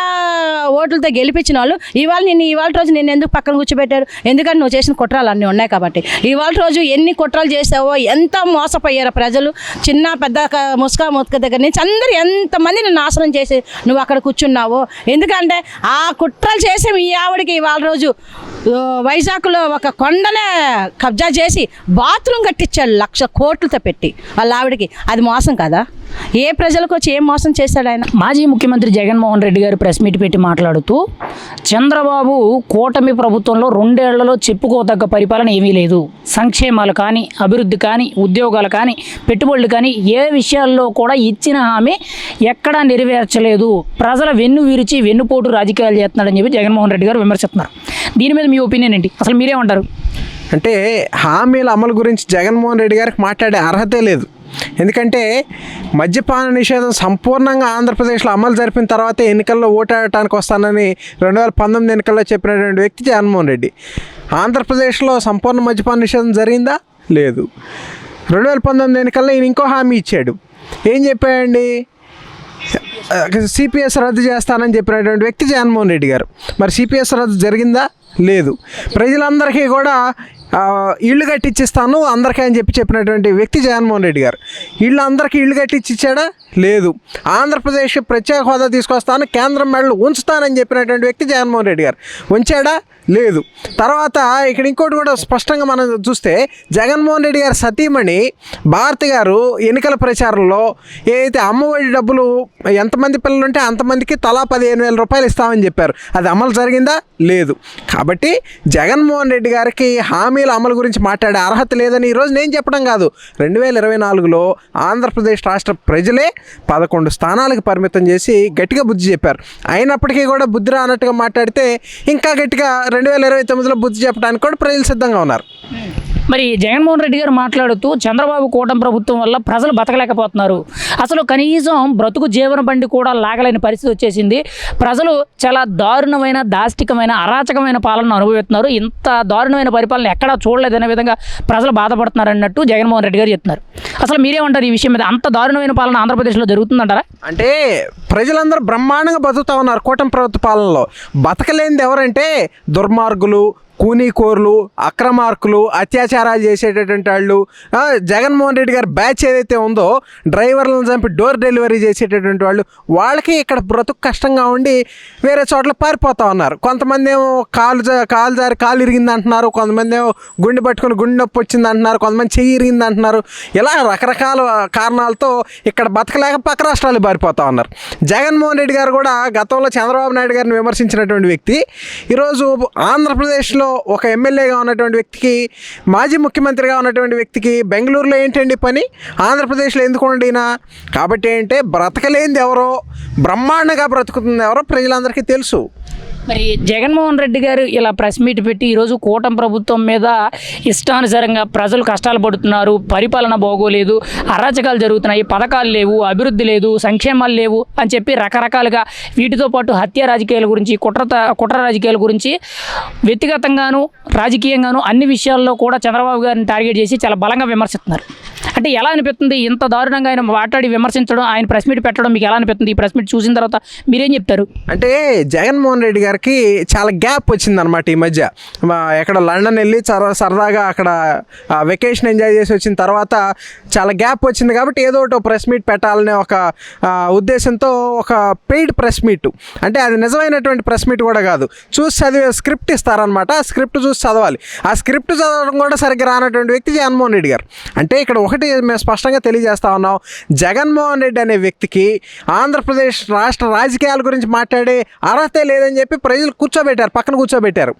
ఓట్లతో గెలిపించిన వాళ్ళు ఇవాళ రోజు నేను ఎందుకు పక్కన కూర్చోబెట్టారు? ఎందుకంటే నువ్వు చేసిన కుట్రాలు అన్నీ ఉన్నాయి కాబట్టి. ఇవాళ రోజు ఎన్ని కుట్రలు చేసావో, ఎంత మోసపోయారో ప్రజలు, చిన్న పెద్ద ముసుక దగ్గర నుంచి అందరూ ఎంతమందిని నాశనం చేసి నువ్వు అక్కడ కూర్చున్నావో. ఎందుకంటే ఆ కుట్రలు చేసే మీ ఆవిడకి ఇవాళ రోజు వైజాగ్లో ఒక కొండనే కబ్జా చేసి బాత్రూమ్ కట్టించాడు 1,00,000 కోట్లతో పెట్టి వాళ్ళ ఆవిడకి. అది మోసం కదా? ఏ ప్రజలకు వచ్చి ఏం మోసం చేశాడు ఆయన? మాజీ ముఖ్యమంత్రి జగన్మోహన్ రెడ్డి గారు ప్రెస్ మీట్ పెట్టి మాట్లాడుతూ చంద్రబాబు కూటమి ప్రభుత్వంలో 2 ఏళ్లలో చెప్పుకోదగ్గ పరిపాలన ఏమీ లేదు, సంక్షేమాలు కానీ, అభివృద్ధి కానీ, ఉద్యోగాలు కానీ, పెట్టుబడులు కానీ ఏ విషయాల్లో కూడా ఇచ్చిన హామీ ఎక్కడా నెరవేర్చలేదు, ప్రజల వెన్ను విరిచి వెన్నుపోటు రాజకీయాలు చేస్తున్నాడని చెప్పి జగన్మోహన్ రెడ్డి గారు విమర్శిస్తున్నారు. దీని మీద మీ ఒపీనియన్ ఏంటి? అసలు మీరేమంటారు? అంటే హామీల అమలు గురించి జగన్మోహన్ రెడ్డి గారికి మాట్లాడే అర్హతే లేదు. ఎందుకంటే మద్యపాన నిషేధం సంపూర్ణంగా ఆంధ్రప్రదేశ్లో అమలు జరిపిన తర్వాత ఎన్నికల్లో ఓటాడటానికి వస్తానని 2019 ఎన్నికల్లో చెప్పినటువంటి వ్యక్తి జగన్మోహన్ రెడ్డి. ఆంధ్రప్రదేశ్లో సంపూర్ణ మద్యపాన నిషేధం జరిగిందా? లేదు. 2019 ఎన్నికల్లో ఈయన ఇంకో హామీ ఇచ్చాడు. ఏం చెప్పాడండి? సిపిఎస్ రద్దు చేస్తానని చెప్పినటువంటి వ్యక్తి జగన్మోహన్ రెడ్డి గారు. మరి సిపిఎస్ రద్దు జరిగిందా? లేదు. ప్రజలందరికీ కూడా ఇళ్ళు కట్టించిస్తాను అందరికీ అని చెప్పినటువంటి వ్యక్తి జగన్మోహన్ రెడ్డి గారు. అందరికీ ఇళ్ళు కట్టించిచ్చాడా? లేదు. ఆంధ్రప్రదేశ్ ప్రత్యేక హోదా తీసుకొస్తాను, కేంద్రం మెడలు ఉంచుతానని చెప్పినటువంటి వ్యక్తి జగన్మోహన్ రెడ్డి గారు. ఉంచాడా? లేదు. తర్వాత ఇక్కడ ఇంకోటి కూడా స్పష్టంగా మనం చూస్తే జగన్మోహన్ రెడ్డి గారి సతీమణి భారతి గారు ఎన్నికల ప్రచారంలో ఏదైతే అమ్మఒడి డబ్బులు ఎంతమంది పిల్లలు ఉంటే అంతమందికి తలా 15,000 రూపాయలు ఇస్తామని చెప్పారు. అది అమలు జరిగిందా? లేదు. కాబట్టి జగన్మోహన్ రెడ్డి గారికి హామీల అమలు గురించి మాట్లాడే అర్హత లేదని ఈరోజు నేను చెప్పడం కాదు. 2024లో ఆంధ్రప్రదేశ్ రాష్ట్ర ప్రజలే 11 స్థానాలకు పరిమితం చేసి గట్టిగా బుద్ధి చెప్పారు. అయినప్పటికీ కూడా బుద్ధి రానట్టుగా మాట్లాడితే ఇంకా గట్టిగా 2029లో బుద్ధి చెప్పడానికి కూడా ప్రజలు సిద్ధంగా ఉన్నారు. మరి జగన్మోహన్ రెడ్డి గారు మాట్లాడుతూ చంద్రబాబు కూటమి ప్రభుత్వం వల్ల ప్రజలు బతకలేకపోతున్నారు, అసలు కనీసం బ్రతుకు జీవన బండి కూడా లాగలేని పరిస్థితి వచ్చేసింది, ప్రజలు చాలా దారుణమైన దాష్టికమైన అరాచకమైన పాలన అనుభవిస్తున్నారు, ఇంత దారుణమైన పరిపాలన ఎక్కడా చూడలేదనే విధంగా ప్రజలు బాధపడుతున్నారు అన్నట్టు జగన్మోహన్ రెడ్డి గారు చెప్తున్నారు. అసలు మీరేమంటారు ఈ విషయం మీద? అంత దారుణమైన పాలన ఆంధ్రప్రదేశ్లో జరుగుతుందంటారా? అంటే ప్రజలందరూ బ్రహ్మాండంగా బతుకుతూ ఉన్నారు కూటమి ప్రభుత్వ పాలనలో. బతకలేనిది ఎవరంటే దుర్మార్గులు, కూనీకోర్లు, అక్రమార్కులు, అత్యాచారాలు చేసేటటువంటి వాళ్ళు. జగన్మోహన్ రెడ్డి గారి బ్యాచ్ ఏదైతే ఉందో డ్రైవర్లను చంపి డోర్ డెలివరీ చేసేటటువంటి వాళ్ళు, వాళ్ళకి ఇక్కడ బ్రతుకు కష్టంగా ఉండి వేరే చోట్ల పారిపోతూ ఉన్నారు. కొంతమంది ఏమో కాలు జారి కాలు ఇరిగింది అంటున్నారు, కొంతమంది ఏమో గుండె పట్టుకుని గుండె నొప్పి వచ్చింది అంటున్నారు, కొంతమంది చెయ్యి ఇరిగింది అంటున్నారు. ఇలా రకరకాల కారణాలతో ఇక్కడ బతకలేక పక్క రాష్ట్రాలు పారిపోతూ ఉన్నారు. జగన్మోహన్ రెడ్డి గారు కూడా గతంలో చంద్రబాబు నాయుడు గారిని విమర్శించినటువంటి వ్యక్తి ఈరోజు ఆంధ్రప్రదేశ్లో ఒక ఎమ్మెల్యేగా ఉన్నటువంటి వ్యక్తికి, మాజీ ముఖ్యమంత్రిగా ఉన్నటువంటి వ్యక్తికి బెంగళూరులో ఏంటండి పని, ఆంధ్రప్రదేశ్లో ఎందుకు ఉండినా? కాబట్టి ఏంటంటే బ్రతకలేనిది ఎవరో, బ్రహ్మాండంగా బ్రతుకుతుంది ఎవరో ప్రజలందరికీ తెలుసు. మరి జగన్మోహన్ రెడ్డి గారు ఇలా ప్రెస్ మీట్ పెట్టి ఈరోజు కూటమి ప్రభుత్వం మీద ఇష్టానుసారంగా ప్రజలు కష్టాలు పడుతున్నారు, పరిపాలన బాగోలేదు, అరాచకాలు జరుగుతున్నాయి, పథకాలు లేవు, అభివృద్ధి లేదు, సంక్షేమాలు లేవు అని చెప్పి రకరకాలుగా వీటితో పాటు హత్య రాజకీయాల గురించి, కుట్ర రాజకీయాల గురించి వ్యక్తిగతంగాను రాజకీయంగాను అన్ని విషయాల్లో కూడా చంద్రబాబు గారిని టార్గెట్ చేసి చాలా బలంగా విమర్శిస్తున్నారు. అంటే ఎలా అనిపిస్తుంది ఇంత దారుణంగా ఆయన మాట్లాడి విమర్శించడం, ఆయన ప్రెస్ మీట్ పెట్టడం మీకు ఎలా అనిపిస్తుంది? ఈ ప్రెస్ మీట్ చూసిన తర్వాత మీరేం చెప్తారు? అంటే జగన్మోహన్ రెడ్డి గారికి చాలా గ్యాప్ వచ్చిందనమాట ఈ మధ్య. ఎక్కడ లండన్ వెళ్ళి సరదాగా అక్కడ వెకేషన్ ఎంజాయ్ చేసి వచ్చిన తర్వాత చాలా గ్యాప్ వచ్చింది. కాబట్టి ఏదో ఒకటి ప్రెస్ మీట్ పెట్టాలనే ఒక ఉద్దేశంతో ఒక పెయిడ్ ప్రెస్ మీట్, అంటే అది నిజమైనటువంటి ప్రెస్ మీట్ కూడా కాదు, చూసి చదివే స్క్రిప్ట్ ఇస్తారనమాట. ఆ స్క్రిప్ట్ చూసి చదవాలి. ఆ స్క్రిప్ట్ చదవడం కూడా సరిగ్గా రానటువంటి వ్యక్తి జగన్మోహన్ రెడ్డి గారు. అంటే ఇక్కడ ఒకటి మేము స్పష్టంగా తెలియజేస్తా ఉన్నాం, జగన్మోహన్ రెడ్డి అనే వ్యక్తికి ఆంధ్రప్రదేశ్ రాష్ట్ర రాజకీయాల గురించి మాట్లాడే అర్హతే లేదని చెప్పి ప్రజలు పక్కన కూర్చోబెట్టారు.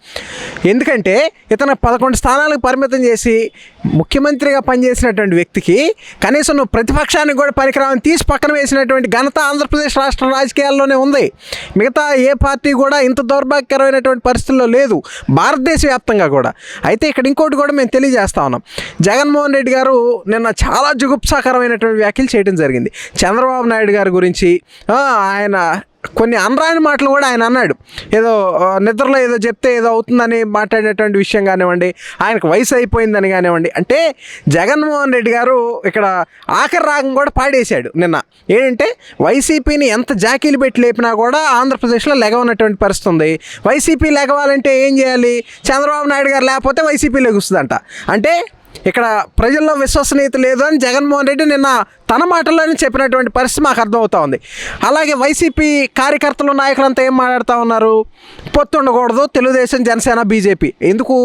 ఎందుకంటే ఇతను 11 స్థానాలకు పరిమితం చేసి ముఖ్యమంత్రిగా పనిచేసినటువంటి వ్యక్తికి కనీసం నువ్వు ప్రతిపక్షానికి కూడా పనికిరావని తీసి పక్కన వేసినటువంటి ఘనత ఆంధ్రప్రదేశ్ రాష్ట్ర రాజకీయాల్లోనే ఉంది. మిగతా ఏ పార్టీ కూడా ఇంత దౌర్భాగ్యకరమైనటువంటి పరిస్థితుల్లో లేదు, భారతదేశ వ్యాప్తంగా కూడా. అయితే ఇక్కడ ఇంకోటి కూడా మేము తెలియజేస్తా ఉన్నాం, జగన్మోహన్ రెడ్డి గారు నిన్న చాలా జుగుప్సాకరమైనటువంటి వ్యాఖ్యలు చేయడం జరిగింది చంద్రబాబు నాయుడు గారి గురించి. ఆయన కొన్ని అనరాని మాటలు కూడా ఆయన అన్నాడు. ఏదో నిద్రలో ఏదో చెప్తే ఏదో అవుతుందని మాట్లాడినటువంటి విషయం కానివ్వండి, ఆయనకు వయసు అయిపోయిందని కానివ్వండి. అంటే జగన్మోహన్ రెడ్డి గారు ఇక్కడ ఆఖరి రాగం కూడా పాడేశాడు నిన్న. ఏంటంటే వైసీపీని ఎంత జాకీలు పెట్టి లేపినా కూడా ఆంధ్రప్రదేశ్లో లెగవనటువంటి పరిస్థితి ఉంది. వైసీపీ లెగవాలంటే ఏం చేయాలి? చంద్రబాబు నాయుడు గారు లేకపోతే వైసీపీ లెగుస్తుందంట. అంటే ఇక్కడ ప్రజల్లో విశ్వసనీయత లేదు అని జగన్మోహన్ రెడ్డి నిన్న తన మాటల్లోనే చెప్పినటువంటి పరిస్థితి మాకు అర్థమవుతా ఉంది. అలాగే వైసీపీ కార్యకర్తలు, నాయకులంతా ఏం మాట్లాడుతూ ఉన్నారు? పొత్తు ఉండకూడదు తెలుగుదేశం, జనసేన, బీజేపీ. ఎందుకు?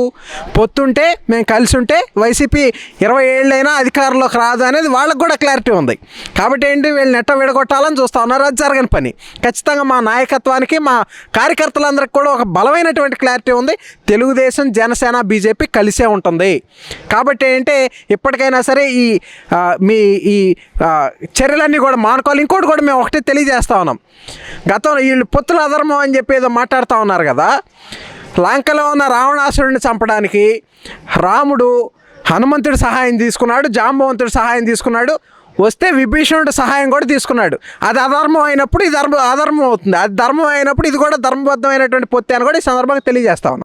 పొత్తుంటే మేము కలిసి ఉంటే వైసీపీ 20 ఏళ్ళైనా అధికారంలోకి రాదు అనేది వాళ్ళకు కూడా క్లారిటీ ఉంది. కాబట్టి ఏంటి, వీళ్ళు నెట్ట విడగొట్టాలని చూస్తూ ఉన్నారు. అది జరగని పని. ఖచ్చితంగా మా నాయకత్వానికి, మా కార్యకర్తలందరికీ కూడా ఒక బలమైనటువంటి క్లారిటీ ఉంది, తెలుగుదేశం, జనసేన, బీజేపీ కలిసే ఉంటుంది. కాబట్టి ఏంటంటే ఇప్పటికైనా సరే ఈ చర్యలన్నీ కూడా మానుకోవాలి. ఇంకోటి కూడా మేము ఒకటి తెలియజేస్తా ఉన్నాం, గతంలో వీళ్ళు పొత్తుల అధర్మం అని చెప్పి ఏదో మాట్లాడుతూ ఉన్నారు కదా. లంకలో ఉన్న రావణాసురుడిని చంపడానికి రాముడు హనుమంతుడి సహాయం తీసుకున్నాడు, జాంబవంతుడి సహాయం తీసుకున్నాడు, వస్తే విభీషణుడి సహాయం కూడా తీసుకున్నాడు. అది అధర్మం అయినప్పుడు ఇది అధర్మం అవుతుంది, అది ధర్మం అయినప్పుడు ఇది కూడా ధర్మబద్ధమైనటువంటి పొత్తి అని కూడా ఈ సందర్భంగా తెలియజేస్తా ఉన్నాం.